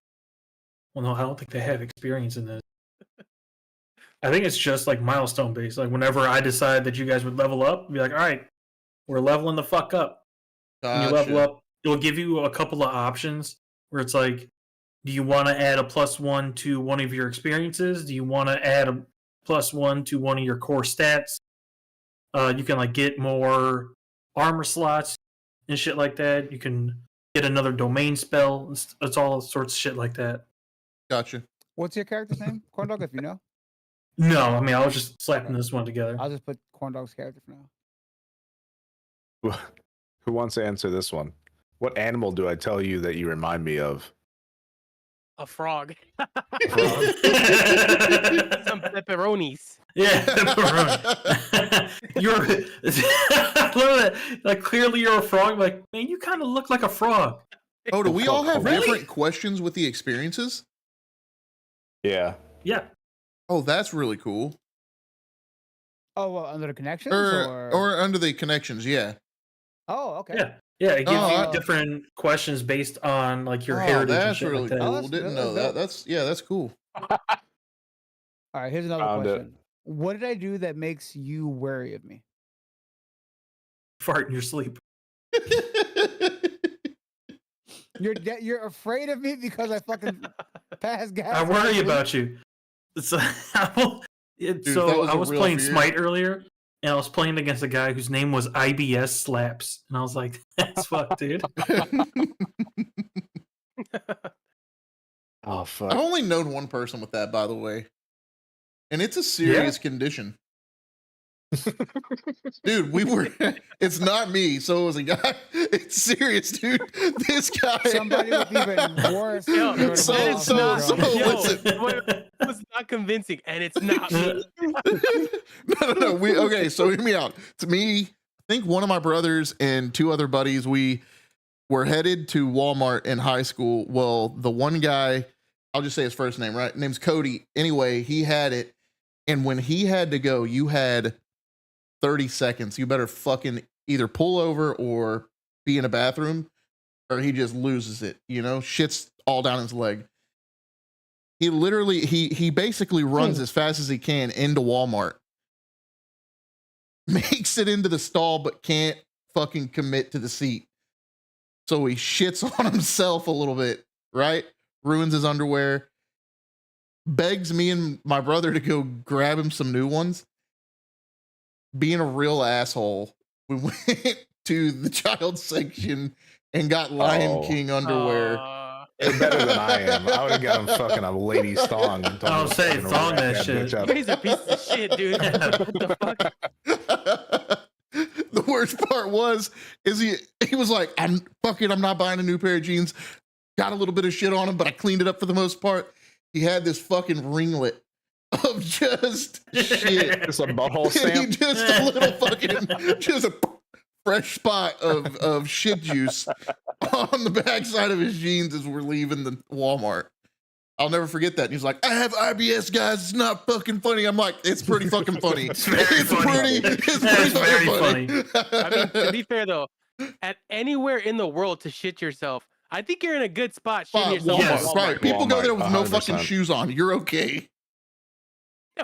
Well, no, I don't think they have experience in this. I think it's just like milestone based. Like whenever I decide that you guys would level up, be like, all right, we're leveling the fuck up. When you level up, it'll give you a couple of options where it's like, do you want to add a +1 to one of your experiences? Do you want to add a +1 to one of your core stats? You can like get more armor slots and shit like that. You can get another domain spell. It's all sorts of shit like that.
Gotcha.
What's your character's name? Corndog, if you know.
No, I mean I was just slapping this one together.
I'll just put Corndog's character for now.
Who wants to answer this one? What animal do I tell you that you remind me of?
A frog.
Frog?
Some pepperonis.
Yeah, pepperoni. You're I love that. Like clearly you're a frog. Like, man, you kind of look like a frog.
Oh, do we all have
Really?
different questions with the experiences?
Yeah.
Yeah.
Oh, that's really cool.
Oh, well, under the connections
Or under the connections, yeah.
Oh, okay.
Yeah. Yeah, it gives
Oh,
you different questions based on like your
Oh,
heritage. and
that's
shit
really
like that.
cool.
Oh, that's
Didn't
good,
know that.
that's
That's cool.
All right, here's another
Found it.
question. What did I do that makes you wary of me?
Fart in your sleep.
You're afraid of me because I fucking pass gas.
I worry about you. So I was
real
playing
fear.
Smite earlier, and I was playing against a guy whose name was IBS Slaps, and I was like, "That's fucked, dude."
Oh fuck.
I've only known one person with that, by the way, and it's a serious condition. Dude, we were. It's not me, so it was a guy. It's serious, dude. This guy.
Somebody with even worse.
Yo,
irritable
so-
bowel
so-
syndrome.
Yo,
listen.
it was not convincing, and it's not me.
No. Okay, so hear me out. To me, I think one of my brothers and two other buddies, we were headed to Walmart in high school. Well, the one guy, I'll just say his first name, right? Name's Cody. Anyway, he had it, and when he had to go, you had 30 seconds. You better fucking either pull over or be in a bathroom, or he just loses it. Shit's all down his leg. He literally, he basically runs as fast as he can into Walmart, makes it into the stall, but can't fucking commit to the seat. So he shits on himself a little bit, right? Ruins his underwear, begs me and my brother to go grab him some new ones. Being a real asshole, we went to the child section and got Lion King underwear.
You're better than I am. I would have got him fucking a lady's thong.
I'll say thong that shit.
You guys are pieces of shit, dude. What the fuck?
The worst part is he was like, I'm not buying a new pair of jeans. Got a little bit of shit on him, but I cleaned it up for the most part. He had this fucking ringlet of just shit.
Just a butthole stamp.
Just a little fucking, just a fresh spot of shit juice on the backside of his jeans as we're leaving the Walmart. I'll never forget that. And he's like, I have IBS, guys. It's not fucking funny. I'm like, it's pretty fucking funny.
It's very funny.
It's
very
funny.
I mean, to be fair though, at anywhere in the world to shit yourself, I think you're in a good spot shitting yourself.
Walmart,
at Walmart.
right. People go there with no
100%.
fucking shoes on. You're okay.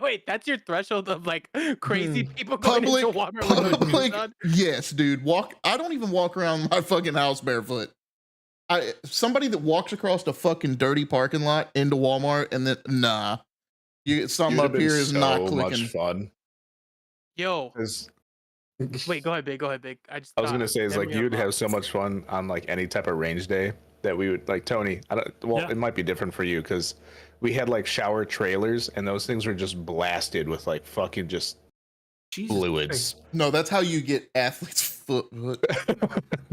Wait, that's your threshold of like crazy people going into Walmart with no shoes
Public,
on?
yes, dude. I don't even walk around my fucking house barefoot. Somebody that walks across the fucking dirty parking lot into Walmart and then something up here is not
much
clicking.
fun.
Yo,
'Cause
wait, go ahead, big.
I was gonna say is like you would have so much fun on like any type of range day that we would like Tony. It might be different for you because we had like shower trailers and those things were just blasted with like fucking just
Jesus
fluids.
Christ.
No, that's how you get athlete's foot.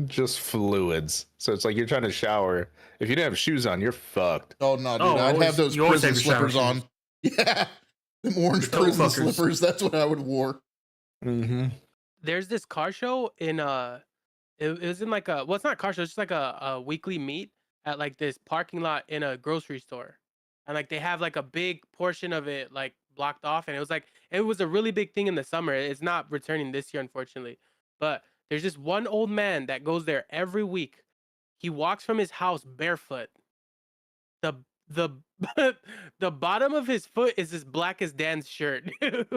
Just fluids. So it's like you're trying to shower. If you didn't have shoes on, you're fucked.
Oh no, dude!
Oh,
I'd have those
you always
prison
have your shower
slippers on.
shoes.
Yeah, them orange
Toe
prison
fuckers.
slippers. That's what I would wore.
Mm-hmm.
There's this car show in it was in like a, well, it's not a car show, it's just like a weekly meet at like this parking lot in a grocery store, and like they have like a big portion of it like blocked off, and it was a really big thing in the summer. It's not returning this year, unfortunately, but there's this one old man that goes there every week. He walks from his house barefoot. The the bottom of his foot is as black as Dan's shirt.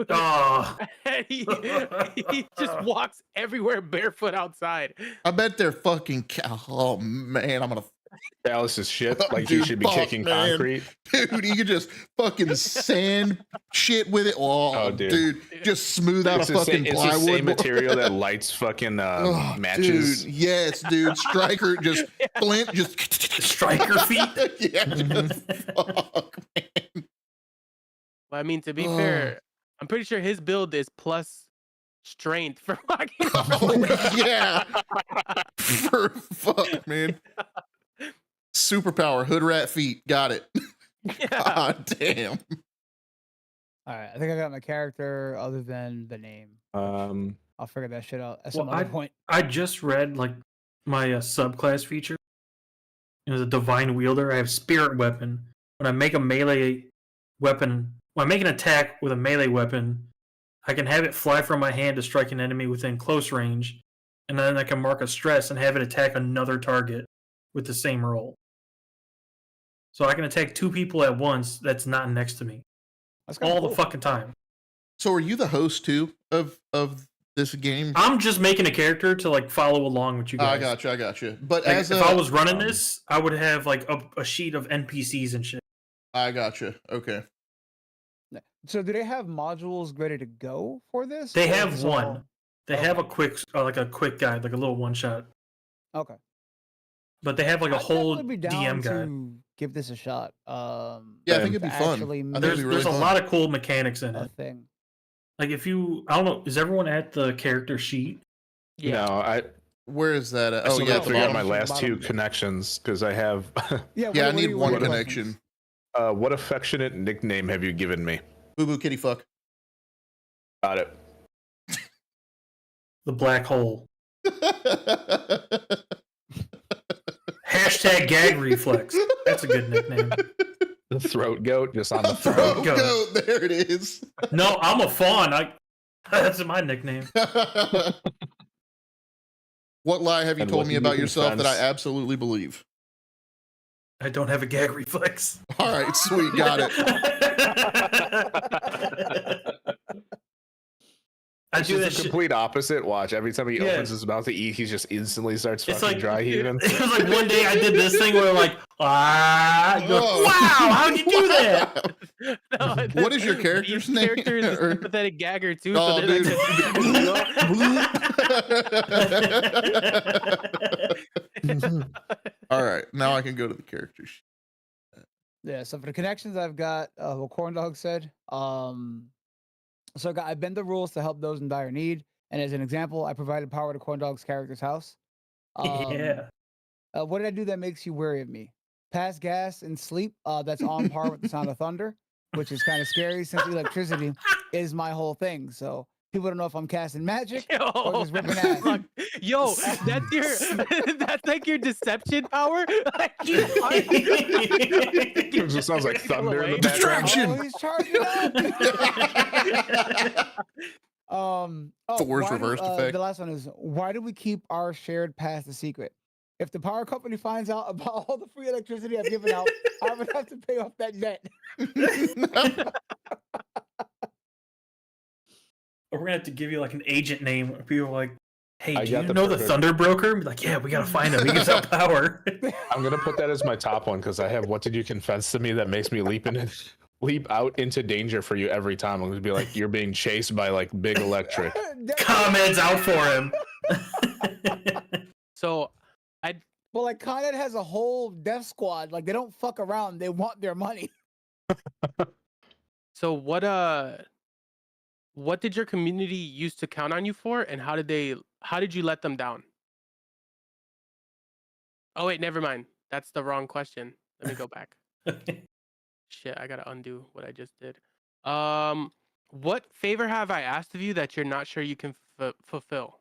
Oh.
And he just walks everywhere barefoot outside.
I bet they're fucking. Oh man, I'm gonna.
Dallas is shit. Like
Dude,
you should be
fuck,
kicking
man.
concrete.
Dude, you could just fucking sand shit with it. Oh,
dude.
dude, just smooth out
It's
a
the
fucking
same, it's the
plywood.
same material that lights fucking
Oh,
matches.
Dude, yes, dude. Striker just flint just
Striker feet.
yeah, just, fuck, man.
But I mean, to be fair, I'm pretty sure his build is plus strength for fucking.
Oh, yeah. For fuck, man. Superpower, hood rat feet. Got it.
Yeah.
God damn.
All right, I think I got my character other than the name. I'll figure that shit out at some
Well,
other point.
I just read like my subclass feature. It was a divine wielder. I have spirit weapon. When I make a melee weapon, when I make an attack with a melee weapon, I can have it fly from my hand to strike an enemy within close range, and then I can mark a stress and have it attack another target with the same roll. So I can attack two people at once that's not next to me
That's kinda
all
cool.
the fucking time.
So are you the host too of this game?
I'm just making a character to like follow along with you guys.
I got you. But
Like,
as
if I was running this, I would have like a sheet of NPCs and shit.
I got you. Okay.
So do they have modules ready to go for this?
They
or is
have
this
one.
all-
They have a
Okay.
quick, like a quick guide, like a little one shot.
Okay.
But they have like a
I'd
whole
definitely be
DM
down
guide.
to give this a shot.
Yeah, I think it'd be
to
fun.
actually
I think it'd
There's
be really
a
fun.
lot of cool mechanics in
a
it.
thing.
Like if you, I don't know, is everyone at the character sheet?
Yeah.
No,
Where is that?
I
Oh
still
yeah,
gotta
at the
figure out
bottom.
my last two
Bottom.
connections because I have.
Yeah,
Yeah, I
what
need
are your
one
questions?
connection.
What affectionate nickname have you given me?
Boo boo kitty fuck.
Got it.
The black hole. Hashtag gag reflex. That's a good nickname.
The throat goat, just on the
Throat
throat.
goat. There it is.
No, I'm a fawn. That's my nickname.
What lie have you
And
told
what
me
do you
about yourself that I
confess?
absolutely believe?
I don't have a gag reflex.
All right, sweet, got it.
I
It's
do that
just the
shit.
complete opposite. Watch, every time he
Yeah.
opens his mouth to eat, he just instantly starts
It's
fucking
like
dry heaving.
It was like one day I did this thing where like, you go,
Whoa.
wow, how'd you do that?
No,
What is your character's
Each
name?
character is a
Or-
sympathetic gagger too.
Oh,
so they're
dude. All right, now I can go to the characters.
Yeah, so for the connections I've got what Corndog said. So I bend the rules to help those in dire need. And as an example, I provided power to Corndog's character's house.
Yeah.
What did I do that makes you wary of me? Pass gas and sleep. That's on par with the sound of thunder, which is kind of scary since electricity is my whole thing. So people don't know if I'm casting magic or just ripping ass.
fuck. Yo, that's your that's like your deception power. Like,
It just sounds like thunder in the background.
Distraction.
Oh, he's charging up.
Thor's
why do-
reversed effect.
The last one is, why do we keep our shared past a secret? If the power company finds out about all the free electricity I've given out, I would have to pay off that debt.
We're gonna have to give you like an agent name. Where people are like, hey,
I
do
got
you
the
know the
perfect-
Thunder Broker? Be like, yeah, we gotta find him. He gives out power.
I'm gonna put that as my top one because I have "What did you confess to me?" that makes me leap out into danger for you every time. I'm gonna be like, you're being chased by like big electric.
Comments out for him.
so
Well, like Con Ed has a whole death squad. Like they don't fuck around. They want their money.
so what did your community used to count on you for, and how did you let them down? Oh wait, never mind. That's the wrong question. Let me go back. Shit, I gotta undo what I just did. What favor have I asked of you that you're not sure you can fulfill?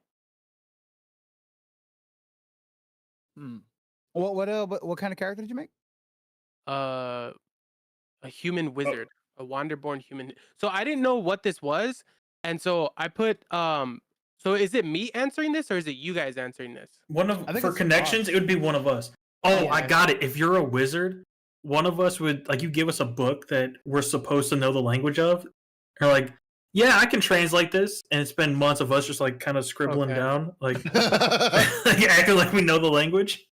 What kind of character did you make?
A human wizard, a wanderborn human. So I didn't know what this was, and so I put So is it me answering this or is it you guys answering this?
I think
For
it's
connections,
us.
it would be one of us. Oh,
Yeah.
I got it. If you're a wizard, one of us would like you give us a book that we're supposed to know the language of. Or like, yeah, I can translate this, and it's been months of us just like kind of scribbling
Okay.
down, like, like acting like we know the language.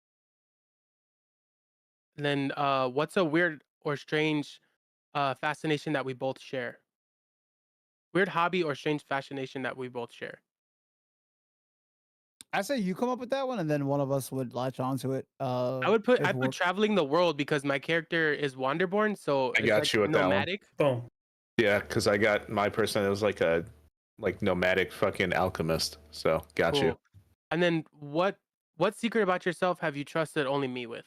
And then what's a weird or strange fascination that we both share? Weird hobby or strange fascination that we both share.
I say you come up with that one, and then one of us would latch onto it.
I put
paperwork.
traveling the world because my character is wanderborn, so
I
it's
got
like
you with that one.
nomadic.
Boom.
Yeah, because I got my person that was like a nomadic fucking alchemist. So got you.
Cool. And then what secret about yourself have you trusted only me with?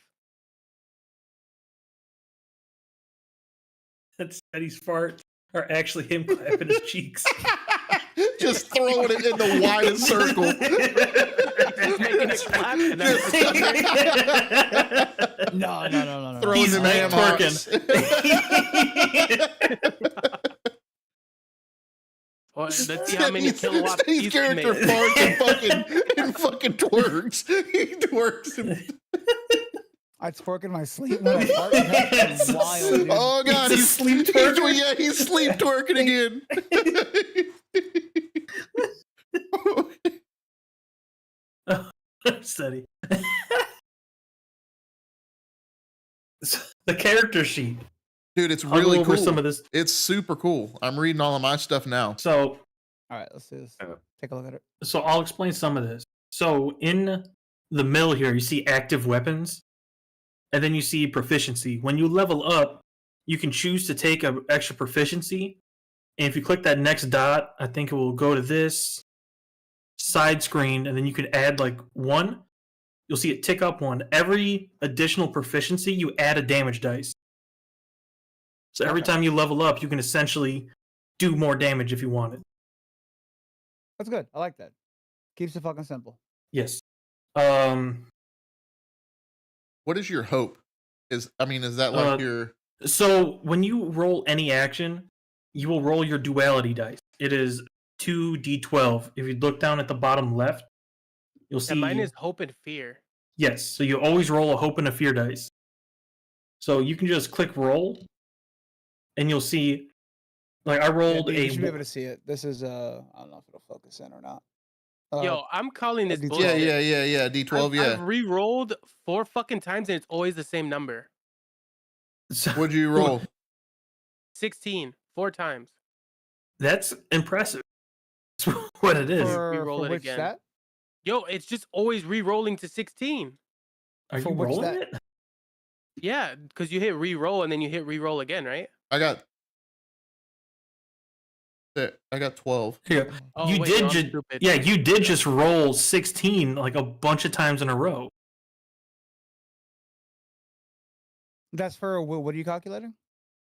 That Steady's farts are actually him clapping his cheeks.
Just throwing it in the widest circle.
Just making it clap and then
No.
Throwing
He's
the
night
man
Well, let's see how many kilowatts
His
he's can
character
make.
farts and fucking twerks. He twerks.
I twerk in my sleep when I fart. That's wild, dude.
Oh god,
He's a sleep twerker?
Yeah, he's sleep twerking again.
Steady. The character sheet.
Dude, it's
I'll go
really
over
cool.
some of this.
It's super cool. I'm reading all of my stuff now.
So
All right, let's do this.
Yeah.
Take a look at it.
So I'll explain some of this. So in the middle here, you see active weapons, and then you see proficiency. When you level up, you can choose to take an extra proficiency. And if you click that next dot, I think it will go to this side screen, and then you can add like 1. You'll see it tick up 1. Every additional proficiency, you add a damage dice. So every time you level up, you can essentially do more damage if you want it.
That's good. I like that. Keeps it fucking simple.
Yes.
What is your hope? Is that like your...
So when you roll any action, you will roll your duality dice. It is 2d12. If you look down at the bottom left, you'll see...
And mine is hope and fear.
Yes, so you always roll a hope and a fear dice. So you can just click roll, and you'll see... Like, I rolled
You should be
a...
able to see it. This is, I don't know if it'll focus in or not.
Yo, I'm calling this
D12.
bullshit.
Yeah. D12,
I've re-rolled 4 fucking times, and it's always the same number.
What'd you roll?
16, 4 times.
That's impressive. That's what it is.
Re-roll
for
it
which
again.
set?
Yo, it's just always re-rolling to 16.
Are
For
you
which
rolling
set?
it?
Yeah, because you hit re-roll and then you hit re-roll again, right?
I got 12.
Yeah.
Oh,
You
wait,
did
no, I'm
just...
stupid.
Yeah, you did just roll 16 like a bunch of times in a row.
That's for what are you calculating?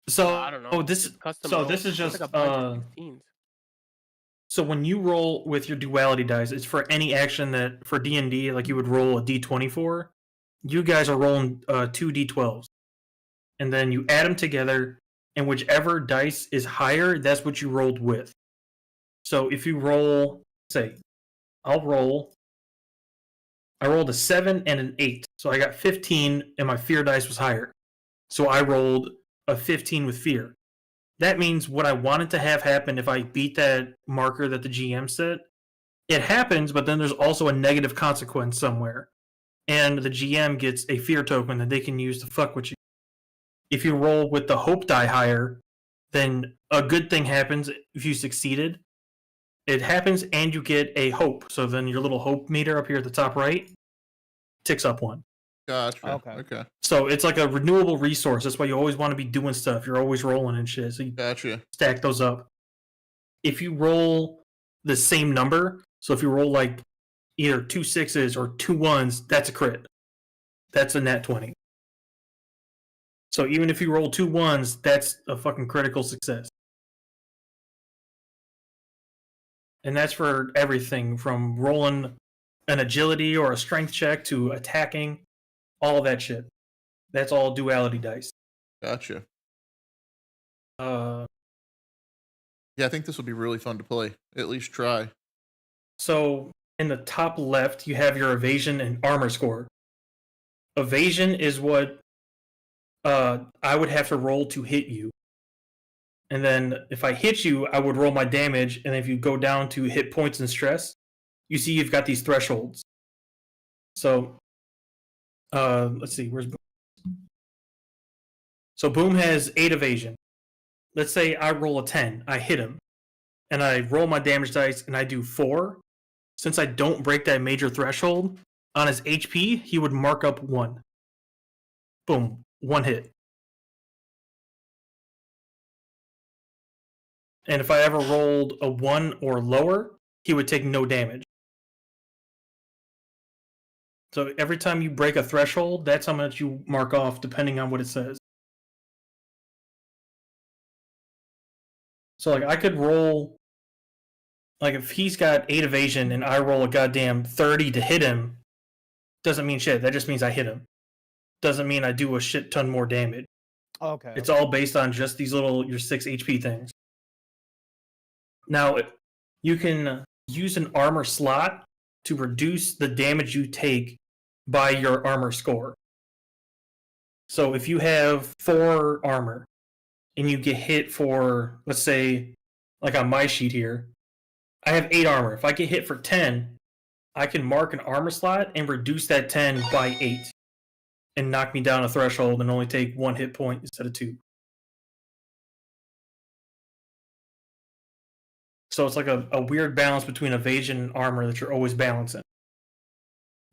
So
I don't know.
this
It's custom
so
roll.
this is
It's
just
like a bunch of 16s.
so when you roll with your duality dice, it's for any action that for D&D like you would roll a D20 for. You guys are rolling 2 D12s. And then you add them together, and whichever dice is higher, that's what you rolled with. So if you roll, say, I rolled a 7 and an 8. So I got 15 and my fear dice was higher. So I rolled a 15 with fear. That means what I wanted to have happen if I beat that marker that the GM set, it happens, but then there's also a negative consequence somewhere. And the GM gets a fear token that they can use to fuck with you. If you roll with the hope die higher, then a good thing happens if you succeeded. It happens and you get a hope. So then your little hope meter up here at the top right ticks up 1.
Gotcha.
Okay.
Okay.
So it's like a renewable resource. That's why you always want to be doing stuff. You're always rolling and shit. So you
Gotcha.
stack those up. If you roll the same number, so if you roll like either 2 6s or 2 1s, that's a crit. That's a nat 20. So even if you roll 2 1s, that's a fucking critical success. And that's for everything from rolling an agility or a strength check to attacking, all of that shit. That's all duality dice.
Gotcha.
Uh,
Yeah, I think this will be really fun to play. At least try.
So in the top left, you have your evasion and armor score. Evasion is what I would have to roll to hit you. And then if I hit you, I would roll my damage. And if you go down to hit points and stress, you see you've got these thresholds. So let's see, where's Boom? So Boom has 8 evasion. Let's say I roll a 10, I hit him, and I roll my damage dice and I do 4. Since I don't break that major threshold, on his HP, he would mark up 1. Boom, 1 hit. And if I ever rolled a 1 or lower, he would take no damage. So every time you break a threshold, that's how much you mark off depending on what it says. So like I could roll, like if he's got 8 evasion and I roll a goddamn 30 to hit him, doesn't mean shit. That just means I hit him. Doesn't mean I do a shit ton more damage.
Okay.
It's all based on just these little, your 6 HP things. Now, you can use an armor slot to reduce the damage you take by your armor score. So if you have 4 armor and you get hit for, let's say, like on my sheet here, I have 8 armor. If I get hit for 10, I can mark an armor slot and reduce that 10 by 8 and knock me down a threshold and only take 1 hit point instead of 2. So it's like a weird balance between evasion and armor that you're always balancing.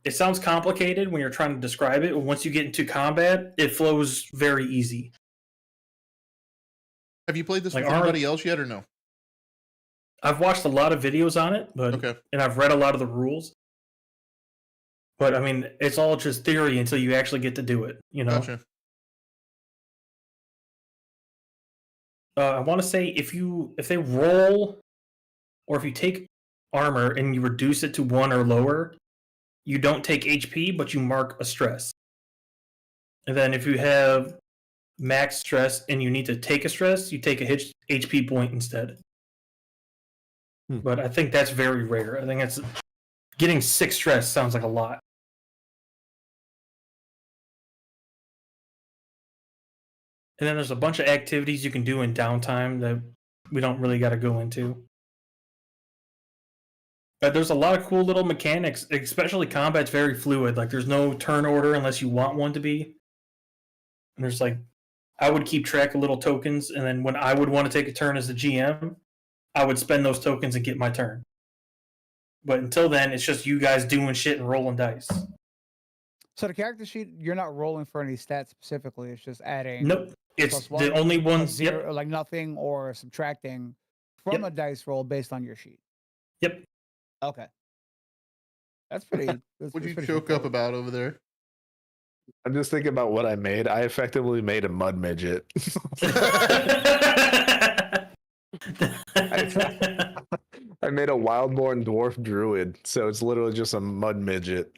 it sounds complicated when you're trying to describe it, but once you get into combat, it flows very easy.
Have you played this
Like
with anybody else yet or no?
I've watched a lot of videos on it, but
Okay.
and I've read a lot of the rules. But I mean, it's all just theory until you actually get to do it, you know?
Gotcha.
I want to say if they roll, or if you take armor and you reduce it to 1 or lower, you don't take HP, but you mark a stress. And then if you have max stress and you need to take a stress, you take a HP point instead. But I think that's very rare. I think it's getting 6 stress sounds like a lot. And then there's a bunch of activities you can do in downtime that we don't really got to go into. But there's a lot of cool little mechanics, especially combat's very fluid. Like there's no turn order unless you want one to be. And there's like, I would keep track of little tokens, and then when I would want to take a turn as the GM, I would spend those tokens and get my turn. But until then, it's just you guys doing shit and rolling dice.
So the character sheet, you're not rolling for any stats specifically. It's just adding.
Nope. It's
+1,
the only ones.
zero,
Yep.
like nothing, or subtracting from a dice roll based on your sheet.
Yep.
Okay. That's pretty.
What'd you choke up about over there?
I'm just thinking about what I made. I effectively made a mud midget. I made a wildborn dwarf druid, so it's literally just a mud midget.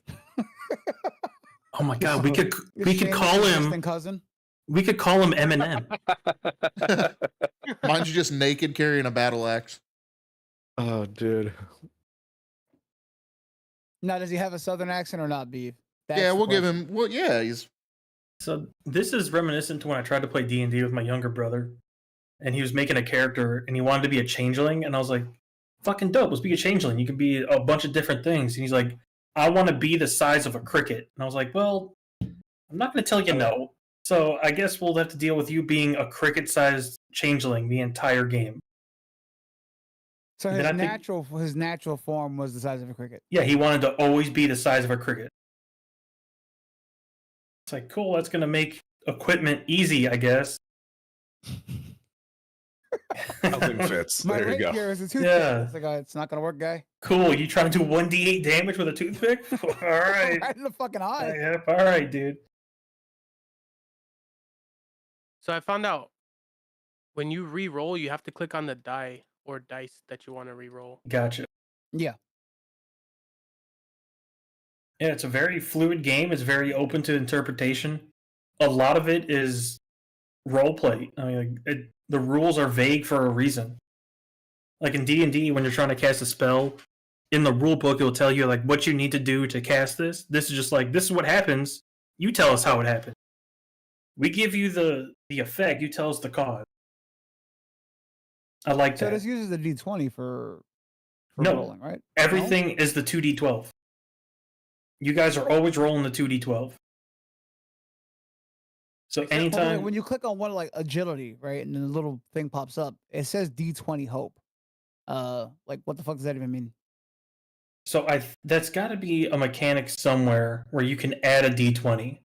Oh my god, we could call him
cousin.
We could call him Eminem.
Mine's just naked carrying a battle axe.
Oh, dude.
Now, does he have a southern accent or not, Beef?
Yeah, we'll give him. Well, yeah, he's.
So this is reminiscent to when I tried to play D&D with my younger brother, and he was making a character, and he wanted to be a changeling, and I was like, "Fucking dope! Let's be a changeling. You can be a bunch of different things." And he's like, "I want to be the size of a cricket," and I was like, "Well, I'm not going to tell you no. So I guess we'll have to deal with you being a cricket-sized changeling the entire game."
So
And
his
then I think-
his natural form was the size of a cricket.
Yeah, he wanted to always be the size of a cricket. It's like, cool, that's going to make equipment easy, I guess.
Nothing fits.
My
There you go.
rapier is a toothpick.
Yeah.
It's like, it's not gonna work, guy.
Cool, you trying to do 1d8 damage with a toothpick? All right.
Right in the fucking eye.
Yep, all right, dude.
So I found out when you re-roll, you have to click on the die or dice that you want to re-roll.
Gotcha.
Yeah.
Yeah, it's a very fluid game. It's very open to interpretation. A lot of it is roleplay. I mean, the rules are vague for a reason. Like in D&D, when you're trying to cast a spell, in the rule book, it'll tell you like what you need to do to cast this. This is just like, this is what happens. You tell us how it happened. We give you the effect. You tell us the cause. I like
So
that.
this uses the D20 for
No.
rolling, right?
Everything is the 2d12. You guys are always rolling the 2d12. So
Except-
anytime
When you click on one like agility, right, and then the little thing pops up, it says D20 hope. Like what the fuck does that even mean?
So that's got to be a mechanic somewhere where you can add a d20.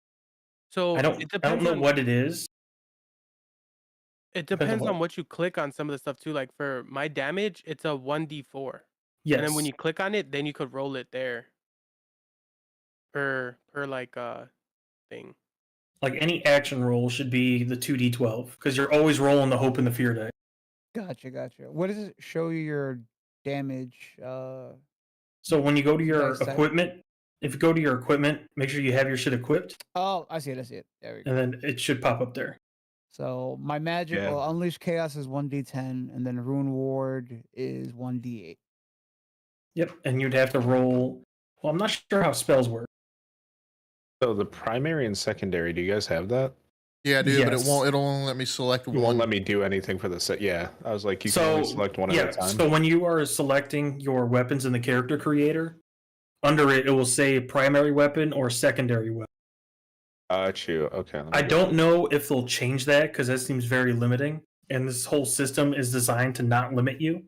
So
I don't know what it is.
It
on
depends
what.
on what you click on some of the stuff too. Like for my damage, it's a 1d4.
Yes.
And then when you click on it, then you could roll it there. Per like thing.
like any action roll should be the 2d12 because you're always rolling the hope and the fear die.
Gotcha. What does it show you your damage?
So when you go to your
Nice,
equipment, if you go to your equipment, make sure you have your shit equipped,
Oh, I see it. There we go.
and then it should pop up there.
So my magic,
Yeah.
well, Unleash Chaos is 1d10, and then Rune Ward is 1d8.
Yep, and you'd have to roll. Well, I'm not sure how spells work.
So the primary and secondary, do you guys have that?
Yeah, dude, but it
Yes.
won't. It'll only let me select
It
one.
won't let me do anything for the set. Yeah, I was like, you can only select one at a time.
So when you are selecting your weapons in the character creator, under it will say primary weapon or secondary weapon.
Got you. Okay. let me
I
go.
don't know if they'll change that because that seems very limiting, and this whole system is designed to not limit you.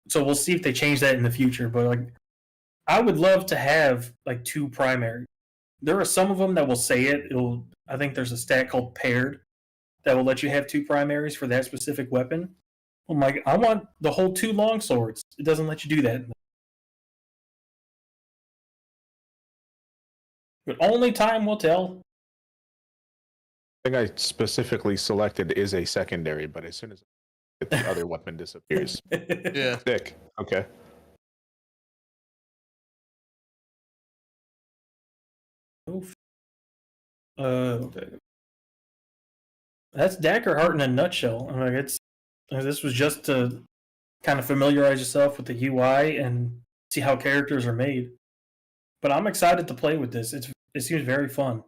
So we'll see if they change that in the future. But like I would love to have like 2 primary. There are some of them that will say it. I think there's a stat called paired that will let you have 2 primaries for that specific weapon. I'm like, I want the whole 2 long swords. It doesn't let you do that. But only time will tell.
I think I specifically selected is a secondary, but as soon as the other weapon disappears.
Yeah.
Sick. Okay.
Oof. Okay. That's Daggerheart in a nutshell. I mean, this was just to kind of familiarize yourself with the UI and see how characters are made. But I'm excited to play with this. It seems very fun.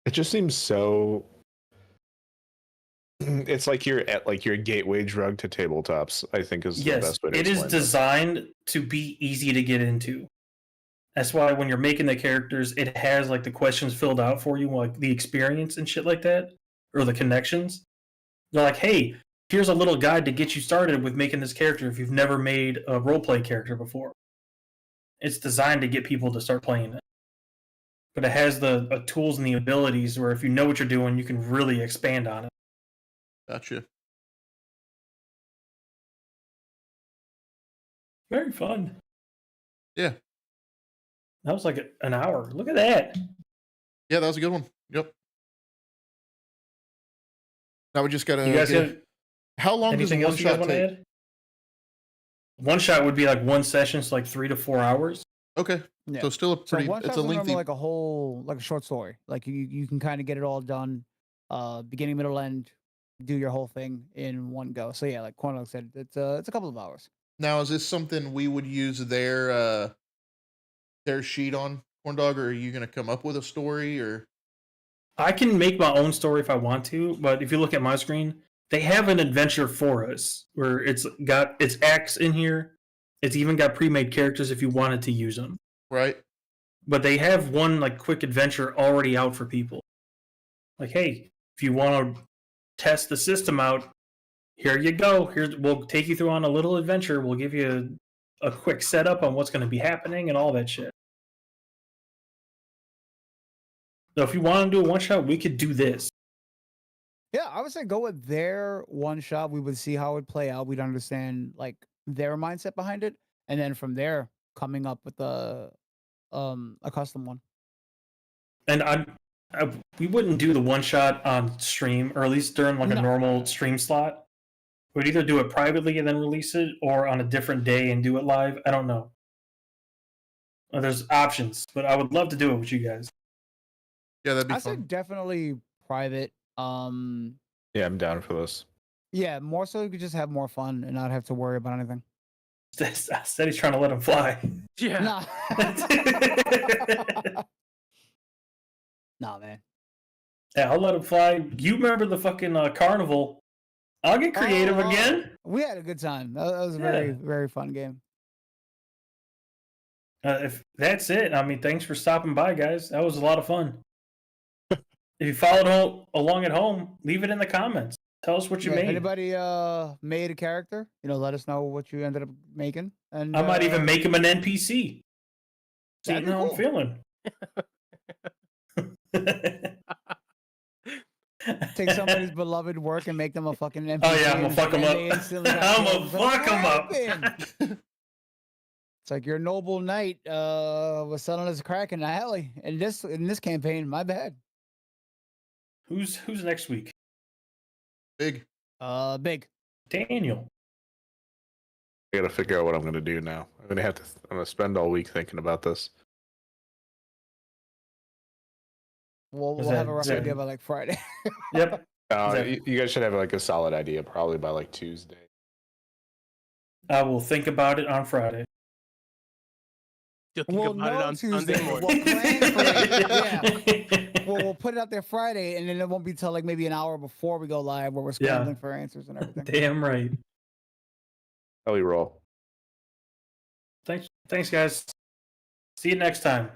It just seems so. It's like you're at like your gateway drug to tabletops. I think is the best way to
explain it. It is
that.
designed to be easy to get into. That's why when you're making the characters, it has like the questions filled out for you, like the experience and shit like that, or the connections. They're like, hey, here's a little guide to get you started with making this character if you've never made a roleplay character before. It's designed to get people to start playing it. But it has the tools and the abilities where if you know what you're doing, you can really expand on it.
Gotcha.
Very fun.
Yeah.
That was like an hour. Look at that.
Yeah, that was a good one. Yep. Now we just gotta.
You guys have
how long does
anything
one
else you guys
shot
want to
take?
add? One shot would be like one session, so like 3 to 4 hours.
Okay.
Yeah.
So still a pretty.
So one
It's
shot's
a
normally
lengthy.
like a short story. Like you can kind of get it all done, beginning, middle, end, do your whole thing in one go. So yeah, like Corndog said, it's a couple of hours.
Now, is this something we would use their sheet on Corndog, or are you gonna come up with a story, or?
I can make my own story if I want to, but if you look at my screen, they have an adventure for us where it's got its acts in here. It's even got pre-made characters if you wanted to use them.
Right.
But they have one like quick adventure already out for people. Like, hey, if you want to test the system out, here you go. We'll take you through on a little adventure. We'll give you a quick setup on what's going to be happening and all that shit. So if you want to do a one shot, we could do this.
Yeah, I would say go with their one shot. We would see how it would play out. We'd understand like their mindset behind it, and then from there, coming up with a custom one.
And we wouldn't do the one shot on stream, or at least during like a normal stream slot. We'd either do it privately and then release it, or on a different day and do it live. I don't know. There's options, but I would love to do it with you guys.
Yeah, that'd be
I
fun.
said definitely private.
Yeah, I'm down for this.
Yeah, more so you could just have more fun and not have to worry about anything.
Said he's trying to let him fly.
Yeah.
Nah. Nah, man.
Yeah, I'll let him fly. You remember the fucking carnival? I'll get creative again.
We had a good time. That was a very fun game.
If that's it, I mean, thanks for stopping by, guys. That was a lot of fun. If you followed along at home, leave it in the comments. Tell us what you
If
made.
anybody made a character, let us know what you ended up making. And
I might even make him an NPC. See
that'd be
how I'm
cool.
feeling.
Take somebody's beloved work and make them a fucking NPC.
Oh yeah, I'm gonna fuck him up. I'm gonna fuck him up.
It's like your noble knight was selling us crack in the alley in this campaign. My bad.
Who's next week?
Big.
Big.
Daniel.
I gotta figure out what I'm gonna do now. I'm gonna spend all week thinking about this.
We'll have a rough idea by like Friday.
Yep.
You guys should have like a solid idea probably by like Tuesday.
I will think about it on Friday.
You'll think about it on
Tuesday.
Sunday morning.
We'll plan for it. Yeah. We'll put it out there Friday, and then it won't be till like maybe an hour before we go live, where we're scrambling for answers and everything.
Damn right.
How we roll.
Thanks, guys. See you next time.